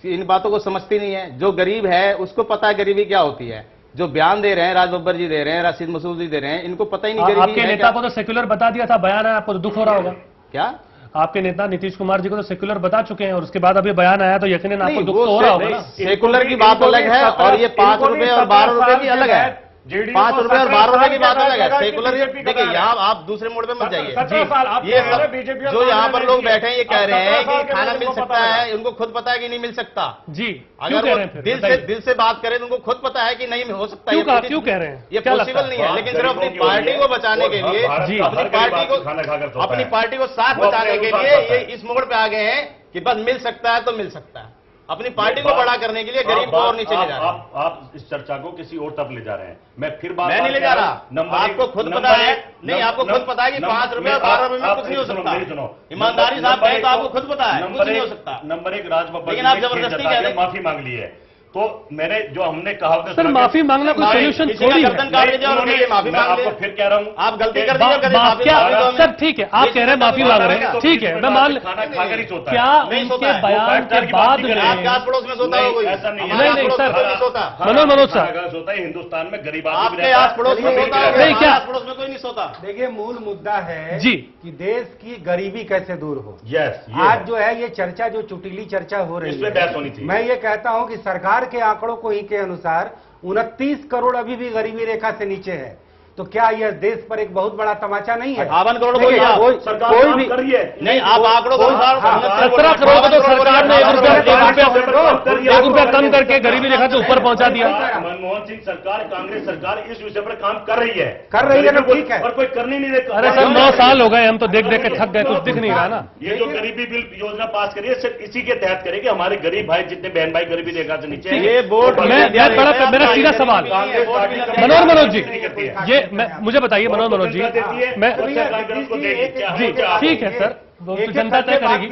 इन बातों को समझती नहीं है। जो गरीब है उसको पता है गरीबी क्या होती है। जो बयान दे रहे हैं राज बब्बर जी दे रहे हैं, राशिद मसूद जी दे रहे हैं, इनको पता ही नहीं गरीबी आपके नेता को तो सेक्युलर बता दिया था, बयान है, आपको तो दुख हो रहा होगा क्या? आपके नेता नीतीश कुमार जी को तो सेक्युलर बता चुके हैं और उसके बाद अभी बयान आया तो यकीनन आपको दुख तो हो रहा होगा ना। सेक्युलर की बात अलग है और ये 5 रुपए और 12 रुपए की अलग है। 5 रुपए और 12 रुपए की बात अलग है। सेकुलर देखिए, यहाँ आप दूसरे मोड़ पे मत जाइए। ये सब जो यहाँ पर लोग बैठे हैं ये कह रहे हैं कि खाना मिल सकता है, उनको खुद पता है कि नहीं मिल सकता जी। अगर वो दिल से बात करें तो उनको खुद पता है कि नहीं हो सकता। क्यों कह रहे हैं? ये पॉसिबल नहीं है, लेकिन सिर्फ अपनी पार्टी को बचाने के लिए, अपनी पार्टी को साथ बचाने के लिए ये इस मोड़ पे आ गए हैं कि बस मिल सकता है तो मिल सकता है। अपनी पार्टी को बड़ा करने के लिए गरीब को और नीचे ले जा रहे हैं। आप इस चर्चा को किसी और तरफ ले जा रहे हैं। मैं नहीं ले जा रहा। आपको खुद पता है, नहीं आपको खुद पता है कि 5 रुपए और 12 रुपए में कुछ नहीं हो सकता। ईमानदारी साहब कहें तो आपको खुद पता है कुछ नहीं हो सकता। नंबर 1 राज बब्बर, लेकिन आप जबरदस्ती कह रहे हैं। माफी मांग ली है तो मैंने जो हमने कहा सर माफी मांगना कोई सोल्यूशन थोड़ी है। मैं आपको फिर कह रहा हूँ आप गलती कर दीजिए। सर ठीक है, आप कह रहे हैं माफी मांग रहे हैं, ठीक है, मैं मान खाना खाकर ही सोता है। क्या उनके बयान के बाद में आस पड़ोस में सोता है कोई? ऐसा नहीं नहीं सर, मनोज सर सोता है हिंदुस्तान में गरीब आपके आस पड़ोस में सोता है, नहीं क्या आस पड़ोस में कोई नहीं सोता। देखिए मूल मुद्दा है जी कि देश की गरीबी कैसे दूर हो। यस, आज जो है ये चर्चा जो चुटीली चर्चा हो रही है, मैं ये कहता हूं कि सरकार के आंकड़ों को के अनुसार 29 करोड़ अभी भी गरीबी रेखा से नीचे है। तो क्या यह देश पर एक बहुत बड़ा तमाचा नहीं है? 58 करोड़ कोई भी नहीं, आप आंकड़ों को 17 करोड़ को तो सरकार ने 1 रुपया कम करके गरीबी रेखा से ऊपर पहुंचा दिया। मनमोहन सिंह सरकार, कांग्रेस सरकार इस विषय पर काम कर रही है तो ठीक है, और कोई करनी नहीं देता। अरे सर 9 साल हो गए, हम तो देख देख के थक गए, कुछ दिख नहीं रहा ना। ये जो गरीबी बिल योजना पास करी है सिर्फ इसी के तहत करेगी। हमारे गरीब भाई जितने बहन भाई गरीबी रेखा से नीचे है। ये बोर्ड मेरा सीधा सवाल मनोज जी, ये मुझे बताइए मनोज जी, मैं जी ठीक है सर, जनता तय करेगी,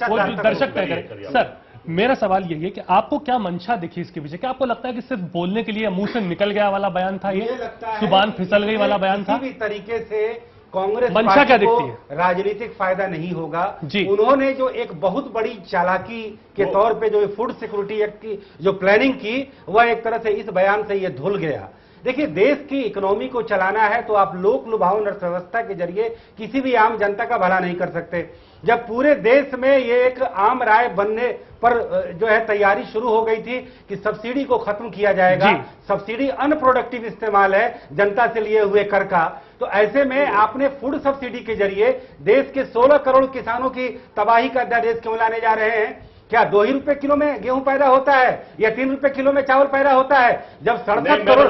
वो दर्शक तय करेंगे। सर मेरा सवाल यही है कि आपको क्या मंशा दिखी इसके पीछे? क्या आपको लगता है कि सिर्फ बोलने के लिए मुंह से निकल गया वाला बयान था, ये जुबान फिसल गई वाला बयान था? किसी भी तरीके से कांग्रेस मंशा क्या दिखती है? राजनीतिक फायदा नहीं होगा जी। उन्होंने जो एक बहुत बड़ी चालाकी के तौर पे जो फूड सिक्योरिटी एक्ट की जो प्लानिंग की, वह एक तरह से इस बयान से ये धुल गया। देखिए देश की इकोनॉमी को चलाना है तो आप लोक लुभावन अर्थव्यवस्था के जरिए किसी भी आम जनता का भला नहीं कर सकते। जब पूरे देश में ये एक आम राय बनने पर जो है तैयारी शुरू हो गई थी कि सब्सिडी को खत्म किया जाएगा, सब्सिडी अनप्रोडक्टिव इस्तेमाल है जनता से लिए हुए कर का, तो ऐसे में आपने फूड सब्सिडी के जरिए देश के 16 करोड़ किसानों की तबाही का अध्यादेश क्यों लाने जा रहे हैं? क्या 2 ही रुपए किलो में गेहूं पैदा होता है या 3 रुपए किलो में चावल पैदा होता है? जब 67 करोड़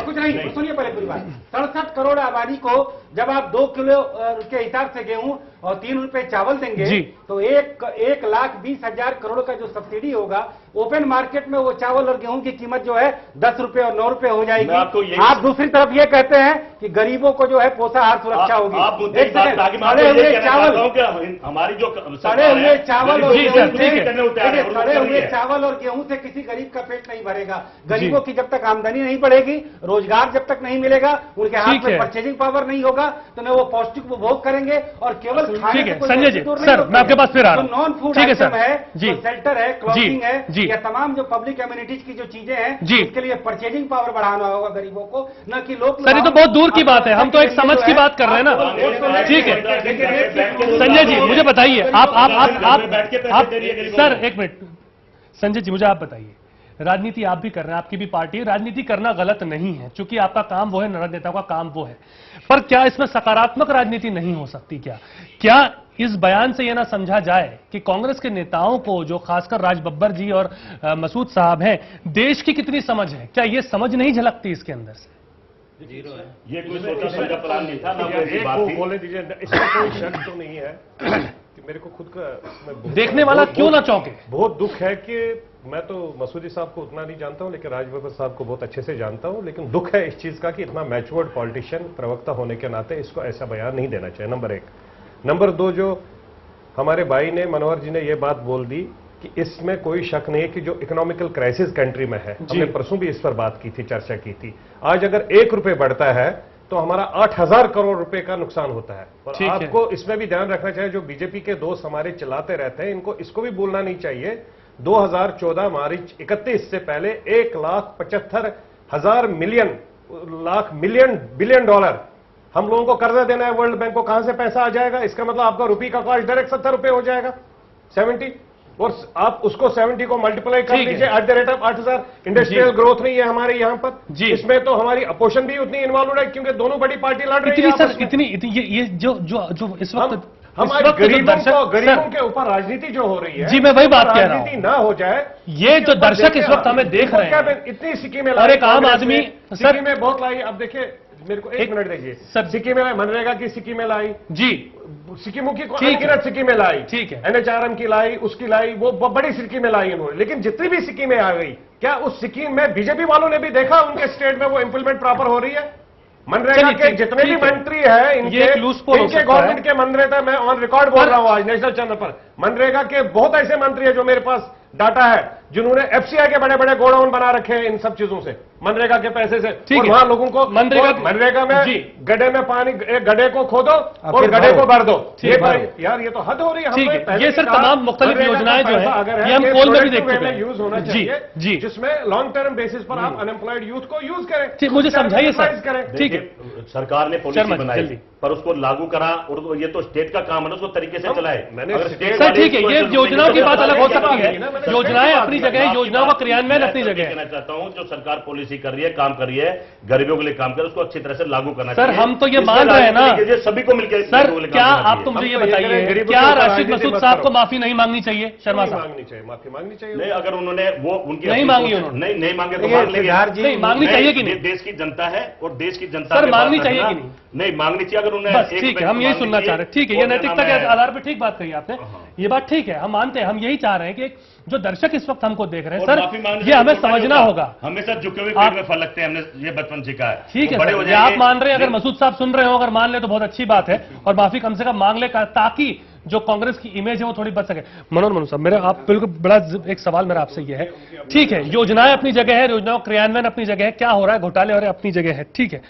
कुछ नहीं, सुनिए पहले पूरी बात। 67 करोड़ आबादी को जब आप 2 किलो के हिसाब से गेहूं और 3 रुपए चावल देंगे तो 1,20,000 करोड़ का जो सब्सिडी होगा, ओपन मार्केट में वो चावल और गेहूं की कीमत जो है 10 रुपए और 9 रुपए हो जाएगी। आप दूसरी तरफ ये कहते हैं कि गरीबों को जो है पोषाहार सुरक्षा होगी। सड़े हुए चावल, हमारी जो सड़े हुए चावल और सड़े हुए चावल और गेहूं से किसी गरीब का पेट नहीं भरेगा। गरीबों की जब तक आमदनी नहीं बढ़ेगी, रोजगार जब तक नहीं मिलेगा, उनके हाथ में परचेजिंग पावर नहीं होगा, तो न वो पौष्टिक उपभोग करेंगे और केवल खाने से कोई संजय जी सर मैं आपके पास फिर आ रहा हूं। नॉन फूड आइटम है, जो शेल्टर है, क्लॉथिंग है, या तमाम जो पब्लिक एम्यूनिटीज की जो चीजें हैं, उसके लिए परचेजिंग पावर बढ़ाना होगा गरीबों को, न कि लोग। सर ये तो बहुत दूर की बात है, हम तो एक समझ की बात कर रहे हैं ना। ठीक है संजय जी मुझे बताइए, आप सर एक मिनट संजय जी मुझे आप बताइए, राजनीति आप भी कर रहे हैं, आपकी भी पार्टी है, राजनीति करना गलत नहीं है, क्योंकि आपका काम वो है, राजनेताओं का काम वो है। पर क्या इसमें सकारात्मक राजनीति नहीं हो सकती? क्या इस बयान से यह ना समझा जाए कि कांग्रेस के नेताओं को, जो खासकर राज बब्बर जी और मसूद साहब हैं, देश की कितनी समझ है, क्या ये समझ नहीं झलकती इसके अंदर से? जीरो है। ये कोई सोचा समझा प्लान नहीं था ना, कोई बात थी। बोले दीजिए, इसमें कोई शक तो नहीं है कि मेरे को खुद का देखने वाला क्यों ना चौंके। बहुत दुख है कि मैं तो मसूदी साहब को उतना नहीं जानता हूं, लेकिन राज बब्बर साहब को बहुत अच्छे से जानता हूं, लेकिन दुख है इस चीज का कि इतना मैच्योर्ड पॉलिटिशियन, प्रवक्ता होने के नाते इसको ऐसा बयान नहीं देना चाहिए, नंबर 1। नंबर 2, जो हमारे भाई ने, मनोहर जी ने यह बात बोल दी कि इसमें कोई शक नहीं है कि जो इकोनॉमिकल क्राइसिस कंट्री में है, हमने परसों भी इस पर बात की थी, चर्चा की थी। आज अगर 1 रुपए बढ़ता है तो हमारा 8000 करोड़ रुपए का नुकसान होता है। और आपको इसमें भी ध्यान रखना चाहिए, जो बीजेपी के दोस्त हमारे चलाते रहते हैं, इनको इसको भी भूलना नहीं चाहिए। 2014 मार्च 31 से पहले 1,75,000 बिलियन डॉलर हम लोगों को कर्जा देना है वर्ल्ड बैंक को। कहां से पैसा आ जाएगा? इसका मतलब आपका रुपये का कॉस्ट डायरेक्ट 70 रुपए हो जाएगा, 70, और आप उसको 70 को मल्टीप्लाई कर लीजिए at the rate of 8,000। Industrial growth नहीं है हमारे यहाँ पर, इसमें तो हमारी अपोजिशन भी उतनी इन्वॉल्व है, क्योंकि दोनों बड़ी पार्टी लड़ रही है। ये जो इस वक्त हमारे गरीबों के ऊपर राजनीति जो हो रही है, जी मैं वही बात कह रहा हूं, राजनीति ना हो जाए। ये जो दर्शक इस वक्त हमें देख रहे हैं, इतनी सिक्किमें और एक आम आदमी, सिक्किम में बहुत लाई। अब देखिए, मेरे को 1 मिनट देखिए सर, सिक्किम में मनरेगा की स्कीम में लाई जी, सिक्किमों की अनगिनत स्कीमें लाई, ठीक है, NHRM की लाई, उसकी लाई, वो बड़ी स्कीमें लाई उन्होंने। लेकिन जितनी भी स्कीमें आ गई, क्या उस स्कीम में बीजेपी वालों ने भी देखा उनके स्टेट में वो इंप्लीमेंट प्रॉपर हो रही है? मनरेगा के जितने भी मंत्री हैं, इनके गवर्नमेंट के मनरेगा, मैं ऑन रिकॉर्ड बोल रहा हूं आज नेशनल चैनल पर, मनरेगा के बहुत ऐसे मंत्री हैं जो मेरे पास डाटा है, जिन्होंने FCI के बड़े बड़े गोडाउन बना रखे हैं इन सब चीजों से, मनरेगा के पैसे से। और वहां लोगों को मनरेगा में गड्ढे में पानी, एक गड्ढे को खोदो और गड्ढे को भर दो। यार ये तो हद हो रही है। ये सर तमाम मुख्तलिफ योजनाएं जो है, ये हम पोल में भी देख चुके हैं, यूज होना चाहिए, जिसमें लॉन्ग टर्म बेसिस पर आप अनएम्प्लॉयड यूथ को यूज करें। मुझे समझाइए सर। ठीक है, सरकार ने पॉलिसी बनाई पर उसको लागू करा, और ये तो स्टेट का काम है ना, उसको तरीके से चलाए। सर ठीक है, ये योजनाओं की बात अलग हो सकती है, योजनाएं अपनी जगह है, योजनाओं का क्रियान्वयन अपनी जगह है। कहना चाहता हूं, जो सरकार पॉलिसी कर रही है, काम कर रही है, गरीबों के लिए काम कर, उसको अच्छी तरह से लागू करना चाहिए। सर हम तो ये मान रहे हैं ना सभी को मिलकर। सर क्या आप तो मुझे ये बताइए, क्या राशिद मसूद साहब को माफी नहीं मांगनी चाहिए? शर्मा साहब मांगनी चाहिए, माफी मांगनी चाहिए। नहीं, अगर उन्होंने वो उनकी नहीं मांगी, उन्होंने नहीं मांगे तो मांग लेंगे। नहीं मांगनी चाहिए कि नहीं? देश की जनता है और देश की जनता सर मांगनी चाहिए कि नहीं? नहीं मांगनी चाहिए। अगर उन्हें ठीक है, हम यही सुनना चाह रहे हैं। ठीक है, ये नैतिकता के आधार पर ठीक बात कही आपने, ये बात ठीक है, हम मानते हैं, हम यही चाह रहे हैं कि जो दर्शक इस वक्त हमको देख रहे हैं, सर ये हमें समझना होगा। हमेशा झुके हुए पेट में फल लगते हैं, हमने ये बचपन सीखा है। ठीक है सर, ये आप मान रहे हैं, अगर मसूद साहब सुन रहे हो, अगर मान ले तो बहुत अच्छी बात है, और माफी कम से कम मांग ले, ताकि जो कांग्रेस की इमेज है वो थोड़ी बच सके। मनोहर साहब, मेरा आप बिल्कुल बड़ा एक सवाल मेरा आपसे ये है, ठीक है, योजनाएं अपनी जगह है, योजनाओं क्रियान्वयन अपनी जगह है, क्या हो रहा है, घोटाले हो रहे हैं, अपनी जगह है, ठीक है।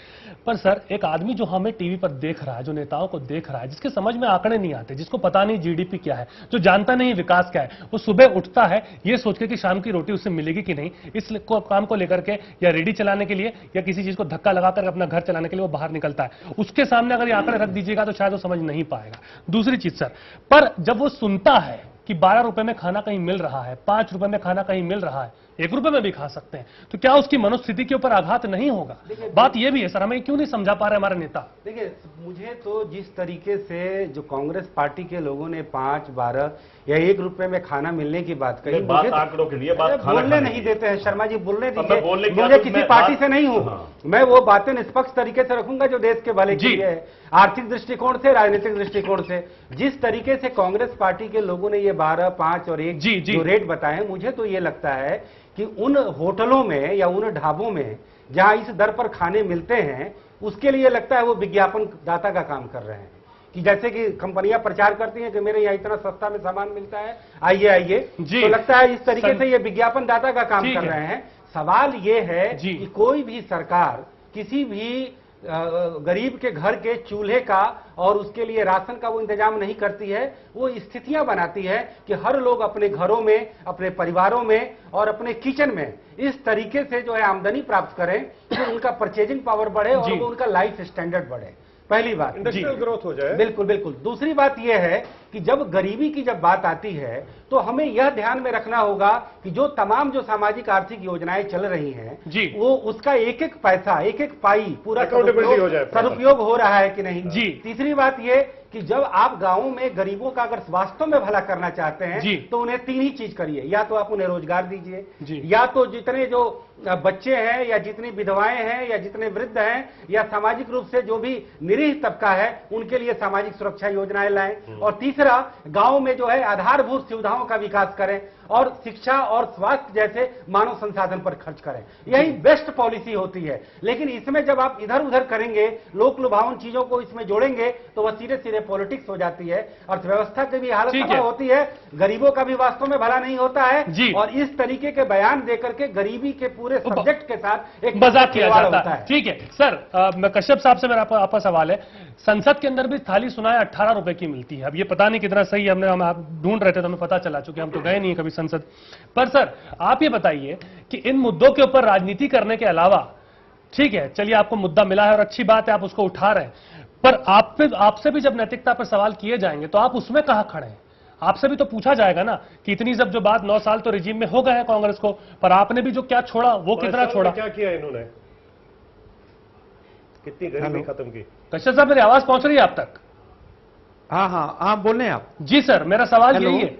पर सर एक आदमी जो हमें टीवी पर देख रहा है, जो नेताओं को देख रहा है, जिसके समझ में आंकड़े नहीं आते, जिसको पता नहीं GDP क्या है, जो जानता नहीं विकास क्या है, वो सुबह उठता है ये सोच के कि शाम की रोटी उससे मिलेगी कि नहीं, इस काम को लेकर के या रेडी चलाने के लिए या किसी चीज को धक्का लगाकर अपना घर चलाने के लिए वो बाहर निकलता है। उसके सामने अगर ये आंकड़े रख दीजिएगा तो शायद वो समझ नहीं पाएगा। दूसरी चीज सर, पर जब वो सुनता है कि 12 रुपए में खाना कहीं मिल रहा है, 5 रुपए में खाना कहीं मिल रहा है, 1 रुपए में भी खा सकते हैं, तो क्या उसकी मनोस्थिति के ऊपर आघात नहीं होगा? बात यह भी है सर, हमें क्यों नहीं समझा पा रहे हमारे नेता? देखिए, मुझे तो जिस तरीके से जो कांग्रेस पार्टी के लोगों ने 5, 12 या 1 रुपए में खाना मिलने की बात कही, बात आंकड़ों के लिए, बात बोलने नहीं देते हैं। शर्मा जी बोलने दीजिए, मुझे किसी पार्टी से नहीं हूं, मैं वो बातें निष्पक्ष तरीके से रखूंगा जो देश के भले के लिए है, आर्थिक दृष्टिकोण से, राजनीतिक दृष्टिकोण से। जिस तरीके से कांग्रेस पार्टी के लोगों ने ये 12, 5 और 1 जो रेट बताए, मुझे तो ये लगता है कि उन होटलों में या उन ढाबों में जहां इस दर पर खाने मिलते हैं, उसके लिए लगता है वो विज्ञापन दाता का काम कर रहे हैं, कि जैसे कि कंपनियां प्रचार करती हैं कि मेरे यहाँ इतना सस्ता में सामान मिलता है, आइए आइए, तो लगता है इस तरीके से ये विज्ञापन दाता का काम कर रहे हैं। सवाल ये है कि कोई भी सरकार किसी भी गरीब के घर के चूल्हे का और उसके लिए राशन का वो इंतजाम नहीं करती है, वो स्थितियां बनाती है कि हर लोग अपने घरों में, अपने परिवारों में और अपने किचन में इस तरीके से जो है आमदनी प्राप्त करें कि उनका परचेजिंग पावर बढ़े और वो उनका लाइफ स्टैंडर्ड बढ़े। पहली बात, इंडस्ट्रियल ग्रोथ हो जाए। बिल्कुल बिल्कुल। दूसरी बात यह है कि जब गरीबी की जब बात आती है तो हमें यह ध्यान में रखना होगा कि जो तमाम जो सामाजिक आर्थिक योजनाएं चल रही हैं जी, वो उसका एक एक पैसा, एक एक पाई पूरा अकाउंटेबिलिटी हो जाए, सदुपयोग हो रहा है कि नहीं। जी। तीसरी बात ये कि जब आप गांवों में गरीबों का अगर वास्तव में भला करना चाहते हैं तो उन्हें तीन ही चीज करिए, या तो आप उन्हें रोजगार दीजिए, या तो जितने जो बच्चे हैं या जितनी विधवाएं हैं या जितने वृद्ध हैं या सामाजिक रूप से जो भी निरीह तबका है उनके लिए सामाजिक सुरक्षा योजनाएं लाएं, और तीसरा गांव में जो है आधारभूत सुविधाओं का विकास करें और शिक्षा और स्वास्थ्य जैसे मानव संसाधन पर खर्च करें। यही बेस्ट पॉलिसी होती है। लेकिन इसमें जब आप इधर उधर करेंगे, लोक लुभावन चीजों को इसमें जोड़ेंगे तो वह सीधे सीधे पॉलिटिक्स हो जाती है, अर्थव्यवस्था की भी हालत तबाह होती है, गरीबों का भी वास्तव में भला नहीं होता है, और इस तरीके के बयान देकर के गरीबी के पूरे सब्जेक्ट के साथ एक मजाक किया जाता है। ठीक है सर, कश्यप साहब से मेरा आपका सवाल है, संसद के अंदर भी थाली सुना है 18 रुपए की मिलती है। अब ये पता नहीं कितना सही है, हम आप ढूंढ रहे थे तो हमें पता चला, चूंकि हम तो गए नहीं कभी संसद। पर सर आप ये बताइए कि इन मुद्दों के ऊपर राजनीति करने के अलावा, ठीक है चलिए आपको मुद्दा मिला है और अच्छी बात है आप उसको उठा रहे हैं, पर आपसे भी जब नैतिकता पर सवाल किए जाएंगे तो आप उसमें कहां खड़े हैं? आपसे भी तो पूछा जाएगा ना कि इतनी जब जो बात 9 साल तो रिजीम में हो गए हैं कांग्रेस को, पर आपने भी जो क्या छोड़ा वो कितना छोड़ा, क्या किया इन्होंने, कितनी गरीबी खत्म की। कश्यप साहब मेरी आवाज पहुंच रही है आप तक? हाँ हाँ हाँ बोल रहे हैं आप। जी सर, मेरा सवाल यही है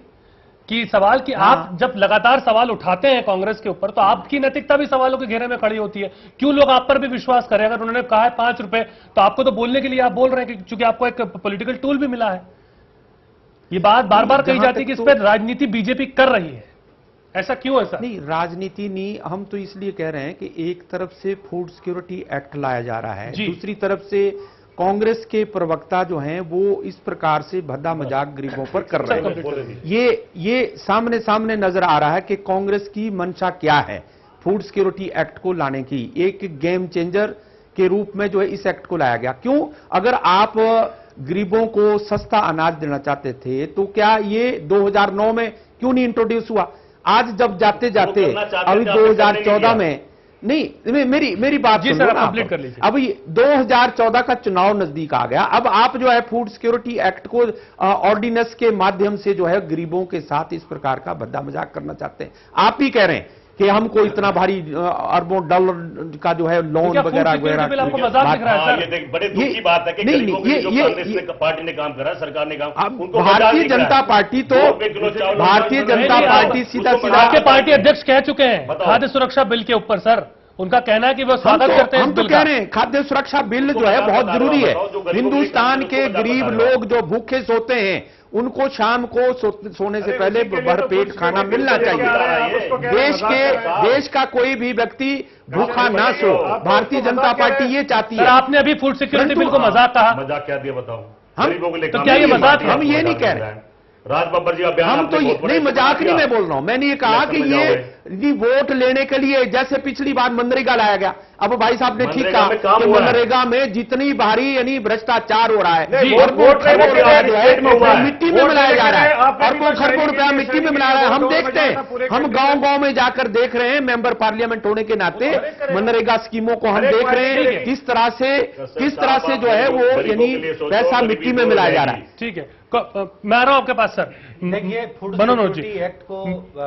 कि सवाल कि आप जब लगातार सवाल उठाते हैं कांग्रेस के ऊपर तो आपकी नैतिकता भी सवालों के घेरे में खड़ी होती है। क्यों लोग आप पर भी विश्वास करें? अगर उन्होंने कहा है 5 रुपए तो आपको तो बोलने के लिए आप बोल रहे हैं क्योंकि आपको एक पॉलिटिकल टूल भी मिला है। ये बात बार बार कही जाती है कि इस पर राजनीति बीजेपी कर रही है, ऐसा क्यों है सर? नहीं, राजनीति नहीं, हम तो इसलिए कह रहे हैं कि एक तरफ से फूड सिक्योरिटी एक्ट लाया जा रहा है, दूसरी तरफ से कांग्रेस के प्रवक्ता जो हैं वो इस प्रकार से भद्दा मजाक गरीबों पर कर रहे हैं। ये सामने सामने नजर आ रहा है कि कांग्रेस की मंशा क्या है फूड सिक्योरिटी एक्ट को लाने की। एक गेम चेंजर के रूप में जो है इस एक्ट को लाया गया। क्यों? अगर आप गरीबों को सस्ता अनाज देना चाहते थे तो क्या ये 2009 में क्यों नहीं इंट्रोड्यूस हुआ? आज जब जाते जाते अभी 2014 में नहीं, मेरी बात सुनो ना, अभी 2014 का चुनाव नजदीक आ गया। अब आप जो है फूड सिक्योरिटी एक्ट को ऑर्डिनेंस के माध्यम से जो है गरीबों के साथ इस प्रकार का भद्दा मजाक करना चाहते हैं। आप ही कह रहे हैं कि हमको इतना भारी अरबों डॉलर का जो है लोन वगैरह वगैरह, बड़े दुख की बात है कि ये पार्टी ने काम करा, सरकार ने काम। भारतीय जनता पार्टी तो भारतीय जनता पार्टी सीधा आपके पार्टी अध्यक्ष कह चुके हैं खाद्य सुरक्षा बिल के ऊपर सर, उनका कहना है कि वो स्वागत करते हैं। हम तो कह रहे हैं खाद्य सुरक्षा बिल जो है बहुत जरूरी है। हिंदुस्तान के गरीब लोग जो भूखे सोते हैं उनको शाम को सोने से पहले भरपेट खाना मिलना चाहिए। देश का कोई भी व्यक्ति भूखा ना सो, भारतीय जनता पार्टी ये चाहती है। आपने अभी फूड सिक्योरिटी बिल को मजाक कहा, मजाक क्या दिया बताओ? तो क्या ये मजाक? हम ये नहीं कह रहे, राज बब्बर जी का बयान हम तो नहीं, मजाक नहीं मैं बोल रहा हूं। मैंने ये कहा कि ये वोट लेने के लिए जैसे पिछली बार मनरेगा लाया गया। अब भाई साहब ने ठीक कहा कि मनरेगा में जितनी भारी यानी भ्रष्टाचार हो रहा है और मिट्टी में मिलाया जा रहा है, अरबों खरबों रुपया मिट्टी में मिलाया रहा है। हम देखते हैं, हम गांव गांव में जाकर देख रहे हैं, मेंबर पार्लियामेंट होने के नाते मनरेगा स्कीमों को हम देख रहे हैं किस तरह से जो है वो यानी पैसा मिट्टी में मिलाया जा रहा है। ठीक है, मैं आ रहा हूं आपके पास सर। देखिए फूड सिक्योरिटी एक्ट को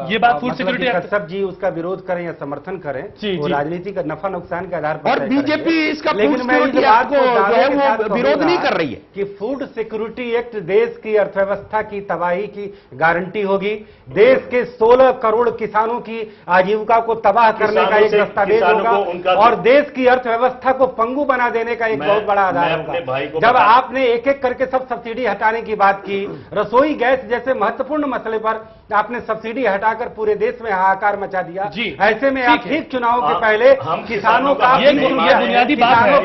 ये बात फूड सिक्योरिटी एक्ट सब जी उसका विरोध करें या समर्थन करें वो राजनीति का नफा नुकसान के आधार पर, और बीजेपी इसका फूड सिक्योरिटी एक्ट को जो है वो विरोध नहीं कर रही है कि फूड सिक्योरिटी एक्ट देश की अर्थव्यवस्था की तबाही की गारंटी होगी। देश के 16 करोड़ किसानों की आजीविका को तबाह करने का एक दस्तावेज होगा और देश की अर्थव्यवस्था को पंगु बना देने का एक बहुत बड़ा आधार होगा। जब आपने एक एक करके सब सब्सिडी हटाने की बात की, रसोई गैस जैसे महत्वपूर्ण मसले पर आपने सब्सिडी हटाकर पूरे देश में हाहाकार मचा दिया। ऐसे में आप ठीक चुनाव के पहले किसानों का बुनियादी बात है,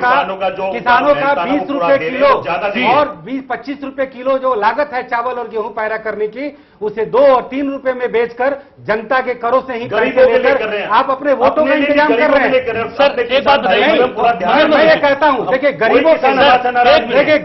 किसानों का 20 रुपए किलो और 20-25 रुपए किलो जो लागत है चावल और गेहूं पैदा करने की, उसे 2 और 3 रुपए में बेचकर जनता के करों से ही पैसे लेकर आप अपने वोटों का इंतजाम कर रहे हैं। सर एक बात बताइए, मैं ये कहता हूं, देखिए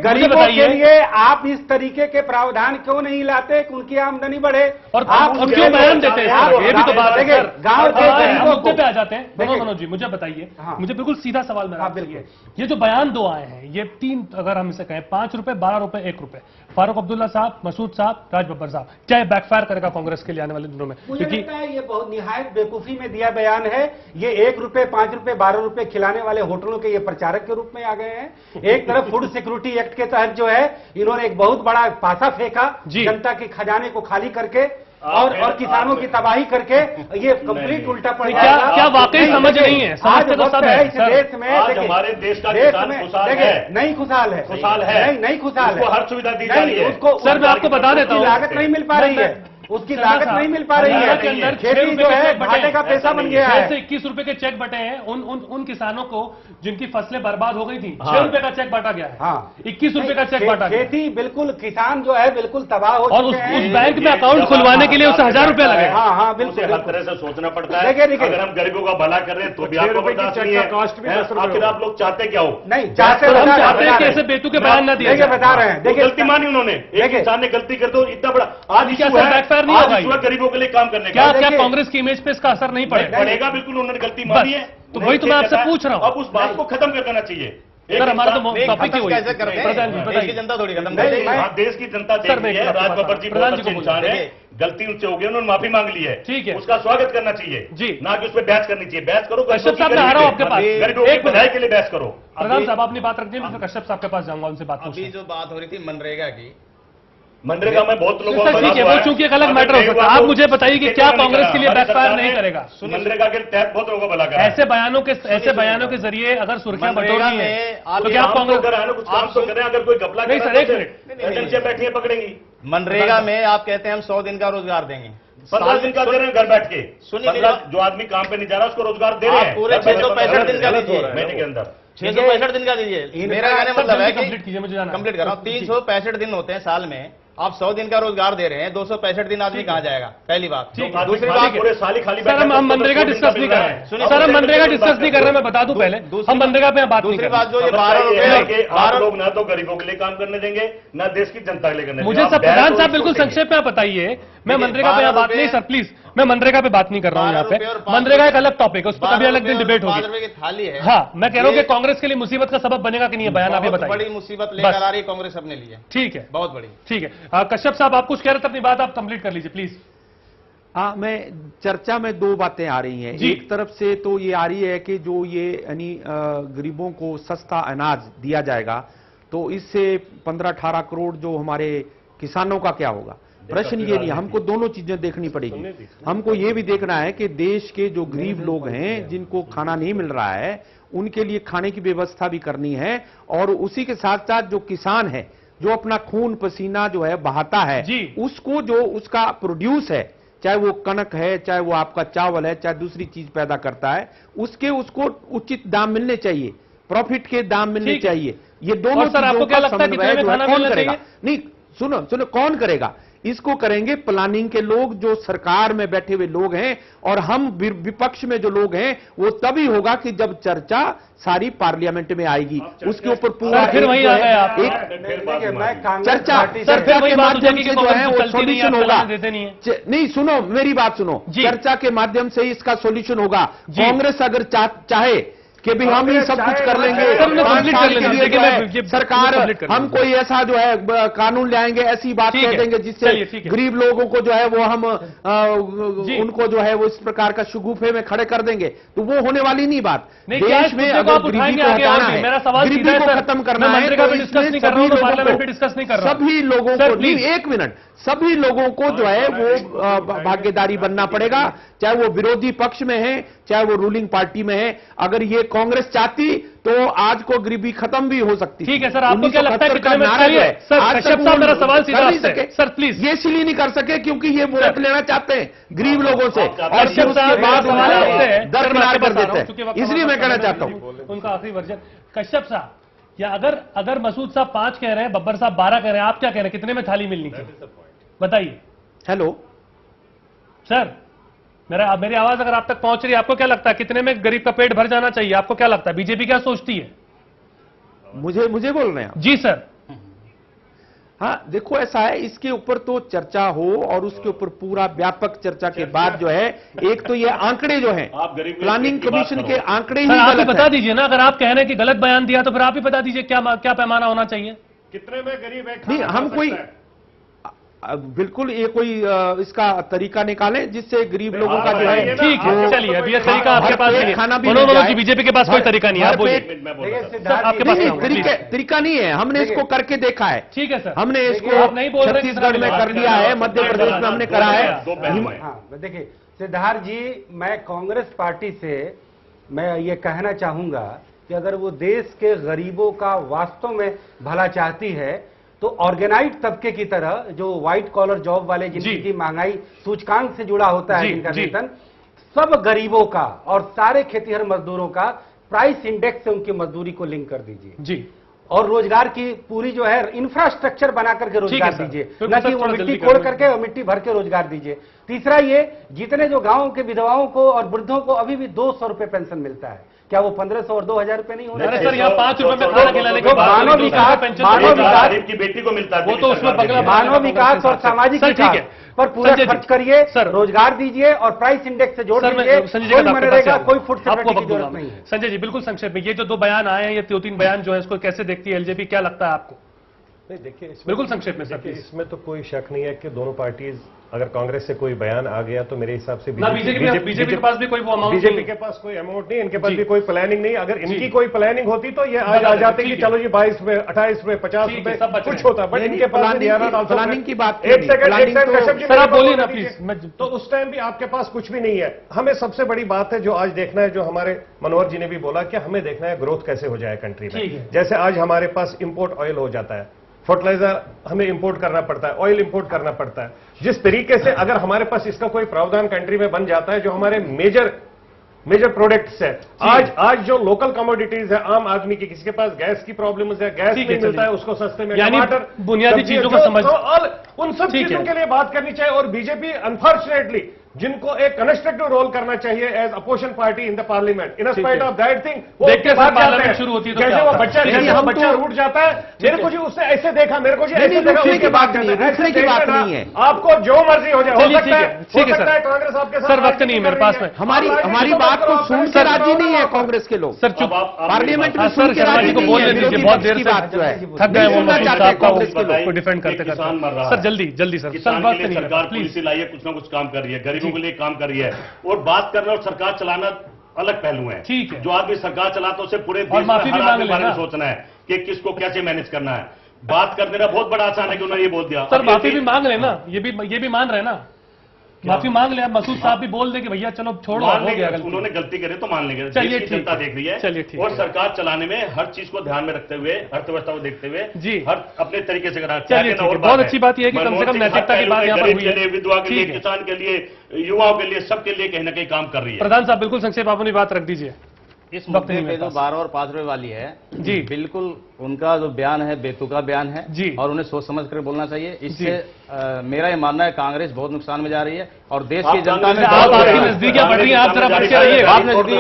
गरीबों के लिए आप इस तरीके के प्रावधान क्यों नहीं लाते कि उनकी आमदनी बढ़े। और क्यों बयान देते हैं? ये भी तो बात है सर। गांव के मुद्दे पे आ जाते हैं। मनोज जी मुझे बताइए, मुझे बिल्कुल सीधा सवाल मेरा आपसे है, ये जो बयान दो आए हैं, ये तीन, अगर हम इसे कहें 5 रुपए, 12 रुपए, 1 रुपए, फारूक अब्दुल्ला साहब, मसूद साहब, राज बब्बर साहब, क्या ये बैकफायर करेगा कांग्रेस के लिए आने वाले दिनों में? मुझे लगता है ये बहुत निहायत बेवकूफी में दिया बयान है। ये 1 रुपए, 5 रुपए, 12 रुपए खिलाने वाले होटलों के ये प्रचारक के रूप में आ गए हैं। एक तरफ फूड सिक्योरिटी एक्ट के तहत जो है इन्होंने एक बहुत बड़ा पासा फेंका जनता के खजाने को खाली करके और किसानों की तबाही करके, ये कंप्लीट उल्टा पड़ गया। क्या वाकई समझ नहीं है? आज वक्त है इस देश में, हमारे देश का किसान खुशहाल है, नहीं खुशहाल है, नहीं खुशहाल है, हर सुविधा दी जा रही है। उसको सर मैं आपको बता देता हूँ, लागत नहीं मिल पा रही है, उसकी लागत नहीं मिल पा रही है। खेती जो है घाटे का पैसा बन गया है। 6 से 21 रुपए के चेक बटे हैं उन किसानों को जिनकी फसलें बर्बाद हो गई थी। 6 रुपए का चेक बांटा गया है, 21 रुपए का चेक बांटा गया। खेती बिल्कुल, किसान जो है बिल्कुल तबाह हो और उस बैंक में अकाउंट खुलवाने के लिए उसे 1000 रुपए लगे। हाँ बिल्कुल, हर तरह से सोचना पड़ता है। अगर हम गरीबों का भला कर रहे हैं तो भी आपको बर्दाश्त नहीं है। आखिर आप लोग चाहते क्या हो? नहीं चाहते, हम चाहते हैं कि ऐसे बेतु के बयान न दिए। बता रहे हैं, देखिए गलती मानी उन्होंने, एक इंसान ने गलती कर दो, इतना बड़ा आज क्या बैकफायर नहीं होगा? गरीबों के लिए काम करने क्या कांग्रेस की इमेज पे इसका असर नहीं पड़ेगा? बिल्कुल उन्होंने गलती मानी है, तो वही तो मैं आपसे पूछ रहा हूं। अब उस बात को खत्म कर देना चाहिए। सर हमारा तो टॉपिक ही वही है। देश की जनता थोड़ी खत्म देश की जनता देख रही है। राज बब्बर जी बहुत अच्छे इंसान है, गलती उनसे हो गई, उन्होंने माफी मांग ली है, ठीक है, उसका स्वागत करना चाहिए जी, ना कि उस पर बहस करनी चाहिए। बहस करो, कश्यप साहब मैं आ रहा हूं आपके पास, गरीबों की भलाई के लिए बहस करो। प्रधान साहब अपनी बात रख दी, मैं कश्यप साहब के पास जाऊंगा, उनसे बात अभी जो बात हो रही थी मनरेगा की, मनरेगा में बहुत लोगों को ठीक है, वो चूंकि एक अलग मैटर हो सकता है। आप मुझे बताइए कि क्या कांग्रेस के लिए बैकफायर नहीं करेगा? मनरेगा के तहत बहुत लोगों को भला करा। ऐसे बयानों के जरिए अगर सुर्खियां बटोरनी है तो क्या आप कांग्रेस कुछ काम तो करें? अगर कोई घपला नहीं सर, एक मिनट एजेंसियां बैठी है पकड़ेंगी। मनरेगा में आप कहते हैं हम 100 दिन का रोजगार देंगे, 15 दिन का दे रहे हैं घर बैठ के। सुनिए, जो आदमी काम पे नहीं जा रहा उसको रोजगार दे रहे हैं, पूरे 665 दिन का दीजिए महीने के अंदर, 665 दिन का दीजिए। मेरा कहने मतलब है कि कंप्लीट कीजिए, मुझे जाना कंप्लीट कर रहा हूँ। 365 दिन होते हैं साल में, आप 100 दिन का रोजगार दे रहे हैं, 265 दिन आदमी कहाँ जाएगा? पहली बात। दूसरी बात, पूरे साल ही खाली सर हम मनरेगा डिस्कस नहीं कर रहे हैं। सर हम मनरेगा डिस्कस नहीं कर रहे हैं, मैं बता दूं पहले, हम मनरेगा पे बात नहीं कर रहे। दूसरी बात जो ये 12 रुपए, आप लोग ना तो गरीबों के लिए काम करने देंगे, ना देश की जनता के लिए करने देंगे। मुझे सब प्रधान साहब बिल्कुल संक्षेप में आप बताइए, मैं मनरेगा पे बात नहीं, सर प्लीज, मैं मनरेगा पे बात नहीं कर रहा हूँ यहाँ पे। मनरेगा एक अलग टॉपिक है, उस पर कभी अलग दिन डिबेट होगी। 5 रुपए की थाली है। हाँ, मैं कह रहा हूँ कि कांग्रेस के लिए मुसीबत का सबब बनेगा कि नहीं है, बयान आप बताइए। बड़ी मुसीबत लेकर आ रही है कांग्रेस अपने लिए। ठीक है, बहुत बड़ी। ठीक है, कश्यप साहब आप कुछ कह रहे थे, अपनी बात आप कंप्लीट कर लीजिए प्लीज। हाँ, मैं चर्चा में 2 बातें आ रही हैं। एक तरफ से तो ये आ रही है कि जो ये यानी गरीबों को सस्ता अनाज दिया जाएगा तो इससे 15-18 करोड़ जो हमारे किसानों का क्या होगा। प्रश्न ये नहीं, हमको दोनों चीजें देखनी पड़ेगी। हमको ये भी देखना है कि देश के जो गरीब लोग हैं जिनको खाना नहीं मिल रहा है उनके लिए खाने की व्यवस्था भी करनी है, और उसी के साथ साथ जो किसान है जो अपना खून पसीना जो है बहाता है उसको जो उसका प्रोड्यूस है, चाहे वो कनक है, चाहे वो आपका चावल है, चाहे दूसरी चीज पैदा करता है, उसको उचित दाम मिलने चाहिए, प्रॉफिट के दाम मिलने चाहिए। ये दोनों आपको क्या लगता है कितने में खाना मिलना चाहिए? नहीं, सुनो कौन करेगा इसको? करेंगे प्लानिंग के लोग जो सरकार में बैठे हुए लोग हैं, और हम विपक्ष में जो लोग हैं वो तभी होगा कि जब चर्चा सारी पार्लियामेंट में आएगी, उसके ऊपर पूरा फिर वही आ गए आप। चर्चा के माध्यम से जो है वो सोल्यूशन होगा। नहीं, सुनो मेरी बात सुनो, चर्चा के माध्यम से इसका सोल्यूशन होगा। कांग्रेस अगर चाहे कि भी हम ही सब कुछ कर लेंगे, 5 साल के लिए जो है सरकार हम कोई ऐसा जो है कानून लाएंगे, ऐसी बात कह देंगे जिससे गरीब लोगों को जो है वो हम उनको जो है वो इस प्रकार का शगुफे में खड़े कर देंगे, तो वो होने वाली नहीं बात। देश में अगर गरीबी को हटाना है, गरीबी को खत्म करना है, सभी लोगों को, एक मिनट, सभी लोगों को जो है वो भागीदारी बनना पड़ेगा, चाहे वो विरोधी पक्ष में है, चाहे वो रूलिंग पार्टी में है। अगर ये कांग्रेस चाहती तो आज को गरीबी खत्म भी हो सकती। ठीक है सर, आपको क्या लगता है कितने में चाहिए? सर कश्यप साहब मेरा सवाल सीधा आपसे, सर प्लीज। ये इसलिए नहीं कर सके क्योंकि ये वोट लेना चाहते हैं गरीब लोगों से, और कश्यप उसके बाद दरकिनार कर देते हैं, हैं, इसलिए मैं कहना चाहता हूं। उनका आखिरी वर्जन कश्यप साहब, या अगर मसूद साहब 5 कह रहे हैं, बब्बर साहब 12 कह रहे हैं, आप क्या कह रहे हैं, कितने में थाली मिलनी चाहिए बताइए? हेलो सर, मेरी आवाज अगर आप तक पहुंच रही है, आपको क्या लगता है कितने में गरीब का पेट भर जाना चाहिए? आपको क्या लगता है, बीजेपी क्या सोचती है? मुझे बोल रहे हैं जी सर। हाँ देखो ऐसा है, इसके ऊपर तो चर्चा हो और उसके ऊपर पूरा व्यापक चर्चा के बाद जो है, एक तो ये आंकड़े जो हैं, प्लानिंग कमीशन के आंकड़े ही आप ही गलत बता हैं। दीजिए ना, अगर आप कह रहे हैं कि गलत बयान दिया तो फिर आप ही बता दीजिए क्या पैमाना होना चाहिए। कितने में गरीब एक नहीं, हम कोई बिल्कुल ये कोई इसका तरीका निकालें जिससे गरीब लोगों का जो है, ठीक है, चलिए अभी ये तरीका आपके पास नहीं है, खाना भी मनोज जी बीजेपी के पास कोई तरीका नहीं है, आप बोलिए। आपके पास तरीका नहीं है, हमने इसको करके देखा है। ठीक है सर, हमने इसको छत्तीसगढ़ में कर लिया है, मध्य प्रदेश में हमने करा है। देखिए सिद्धार्थ जी, मैं कांग्रेस पार्टी से मैं ये कहना चाहूंगा कि अगर वो देश के गरीबों का वास्तव में भला चाहती है तो ऑर्गेनाइज्ड तबके की तरह जो व्हाइट कॉलर जॉब वाले जिनकी महंगाई सूचकांक से जुड़ा होता है, जिनका वेतन, सब गरीबों का और सारे खेतीहर मजदूरों का प्राइस इंडेक्स से उनकी मजदूरी को लिंक कर दीजिए जी, और रोजगार की पूरी जो है इंफ्रास्ट्रक्चर बना करके रोजगार दीजिए, न कि वो मिट्टी कोड़ करके और मिट्टी भर के रोजगार दीजिए। तीसरा, ये जितने जो गांवों के विधवाओं को और वृद्धों को अभी भी 200 रुपए पेंशन मिलता है, क्या वो 1500 और 2000 रुपए नहीं होना? अरे सर, यहाँ 5 रुपए में खाना खिलाने के बाद मानव विकास की बेटी को मिलता है, वो तो उसमें बगला मानव विकास और सामाजिक विकास पर पूरा खर्च करिए, रोजगार दीजिए और प्राइस इंडेक्स से जोड़ दीजिए। कोई मनरेगा, कोई फूड सिक्योरिटी की जरूरत नहीं है। संजय जी बिल्कुल संक्षेप में, ये जो 2 बयान आए हैं, ये 2-3 बयान जो है, इसको कैसे देखती है एलजेपी, क्या लगता है आपको? नहीं देखिए, बिल्कुल संक्षेप में सर, इसमें तो कोई शक नहीं है कि दोनों पार्टीज, अगर कांग्रेस से कोई बयान आ गया तो मेरे हिसाब से बीजेपी के पास भी कोई अमाउंट, बीजेपी के पास कोई अमाउंट नहीं, इनके पास भी कोई प्लानिंग नहीं। अगर इनकी कोई प्लानिंग होती तो ये आज आ जाते कि चलो जी 22 रुपए, 28 रुपए, 50 रुपए कुछ होता, बट इनके पास प्लानिंग की बात, एक सेकंड सर आप बोलिए ना प्लीज। तो उस टाइम भी आपके पास कुछ भी नहीं है। हमें सबसे बड़ी बात है जो आज देखना है, जो हमारे मनोहर जी ने भी बोला कि हमें देखना है ग्रोथ कैसे हो जाए कंट्री में। जैसे आज हमारे पास इंपोर्ट ऑयल हो जाता है, फर्टिलाइजर हमें इंपोर्ट करना पड़ता है, ऑयल इंपोर्ट करना पड़ता है। जिस तरीके से अगर हमारे पास इसका कोई प्रावधान कंट्री में बन जाता है, जो हमारे मेजर प्रोडक्ट्स है, आज जो लोकल कमोडिटीज है, आम आदमी की, किसी के पास गैस की प्रॉब्लम है, गैस नहीं मिलता है उसको सस्ते में, टमाटर, बुनियादी चीजों को समझ, उन सब चीजों के लिए बात करनी चाहिए। और बीजेपी अनफॉर्चुनेटली जिनको एक कंस्ट्रक्टिव रोल करना चाहिए as opposition party in the parliament, in spite of that thing, वो देखते पार्लियामेंट शुरू होती है तो जैसे वो बच्चा रूठ जाता है, मेरे को जी उससे ऐसे देखा, मेरे को जी ऐसे देखा, उसकी बात नहीं है। आपको जो मर्जी हो जाए, हो सकता है कांग्रेस आपके साथ, सर वक्त नहीं है मेरे पास में, हमारी बात को सुन के राजी नहीं है कांग्रेस के लोग। सर चुप, पार्लियामेंट में सुन के राजी को बोलने दीजिए, बहुत देर से बात जो है थक गए वो कांग्रेस के लोग को डिफेंड करते करते। सर जल्दी सर, सरकार पॉलिसी लाई है, कुछ ना कुछ काम कर रही है, गरीबों के लिए काम कर रही है, और बात करना और सरकार चलाना अलग पहलू है। ठीक है, जो आदमी सरकार चलाता है उसे पूरे देश में हर आदमी के बारे में सोचना है कि किसको कैसे मैनेज करना है। बात कर देना बहुत बड़ा आसान है कि उन्होंने ये बोल दिया। सर माफी भी मांग रहे ना, ये भी मान रहे ना, माफी मांग लिया। मसूद साहब भी बोल दे कि भैया चलो छोड़ो, उन्होंने गलती करी तो मान लेंगे। चलिए जनता देख रही है, चलिए और सरकार चलाने में हर चीज को ध्यान में रखते हुए, अर्थव्यवस्था को देखते हुए जी हर अपने तरीके से करा। चलिए बहुत अच्छी बात यह है कि कम से कम नैतिकता की बात यहाँ पर हुई है, विधवा के लिए, किसान के लिए, युवाओं के लिए, सबके लिए कहीं ना कहीं काम कर रही है। प्रधान साहब बिल्कुल संक्षेप अपनी बात रख दीजिए। इस मुद्दे पे जो 12 और 5 रुपए वाली है जी, बिल्कुल उनका जो बयान है बेतुका बयान है जी, और उन्हें सोच समझ कर बोलना चाहिए। इससे मेरा ये मानना है कांग्रेस बहुत नुकसान में जा रही है और देश की जनता में आपकी नजदीकियां बढ़ रही हैं, आप जरा बच के रहिएगा। आप नजदीकियों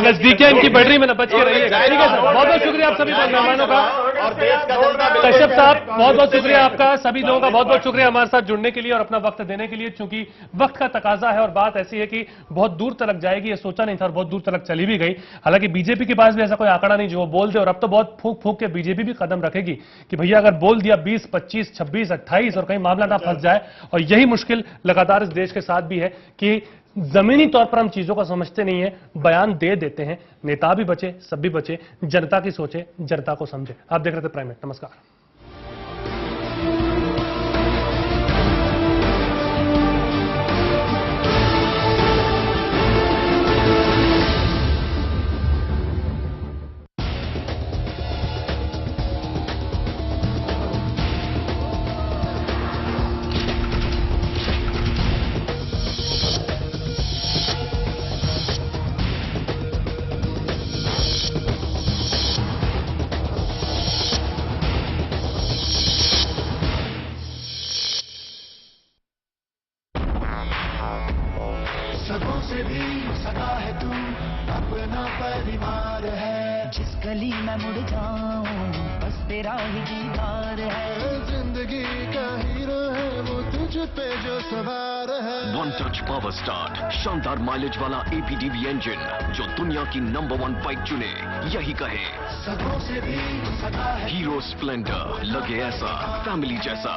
नजदीकियां इनकी बढ़ रही, में बच के रहिएगा। ठीक है सर, बहुत बहुत शुक्रिया आप सभी मेहमानों का, और देश का जनता कश्यप साहब बहुत बहुत शुक्रिया आपका, सभी लोगों का बहुत बहुत शुक्रिया हमारे साथ जुड़ने के लिए और अपना वक्त देने के लिए। चूंकि वक्त का तकाजा है और बात ऐसी है कि बहुत दूर तक जाएगी, ये सोचा नहीं था और बहुत दूर तक चली भी गई। हालांकि बीजेपी के पास भी ऐसा कोई आंकड़ा नहीं जो वो बोल दे, और अब तो बहुत फूंक फूंक के बीजेपी भी कदम रखेगी कि भैया अगर बोल दिया 20, 25, 26, 28 और कहीं मामला ना फंस जाए। और यही मुश्किल लगातार इस देश के साथ भी है कि जमीनी तौर पर हम चीजों को समझते नहीं है, बयान दे देते हैं। नेता भी बचे, सब भी बचे, जनता की सोचे, जनता को समझे। आप देख रहे थे प्राइम मिनट। नमस्कार। सदों से भी सदा है तू, अपना परिवार है। जिस गली में मुड़ जाऊं बस तेरा ही दीदार है। जिंदगी का हीरो है वो तुझ पे जो सवार है। वन टच पावर स्टार्ट, शानदार माइलेज वाला APDV इंजन जो दुनिया की नंबर 1 बाइक चुने, यही कहे सदों से भी सदा है। हीरो स्प्लेंडर, लगे ऐसा फैमिली जैसा।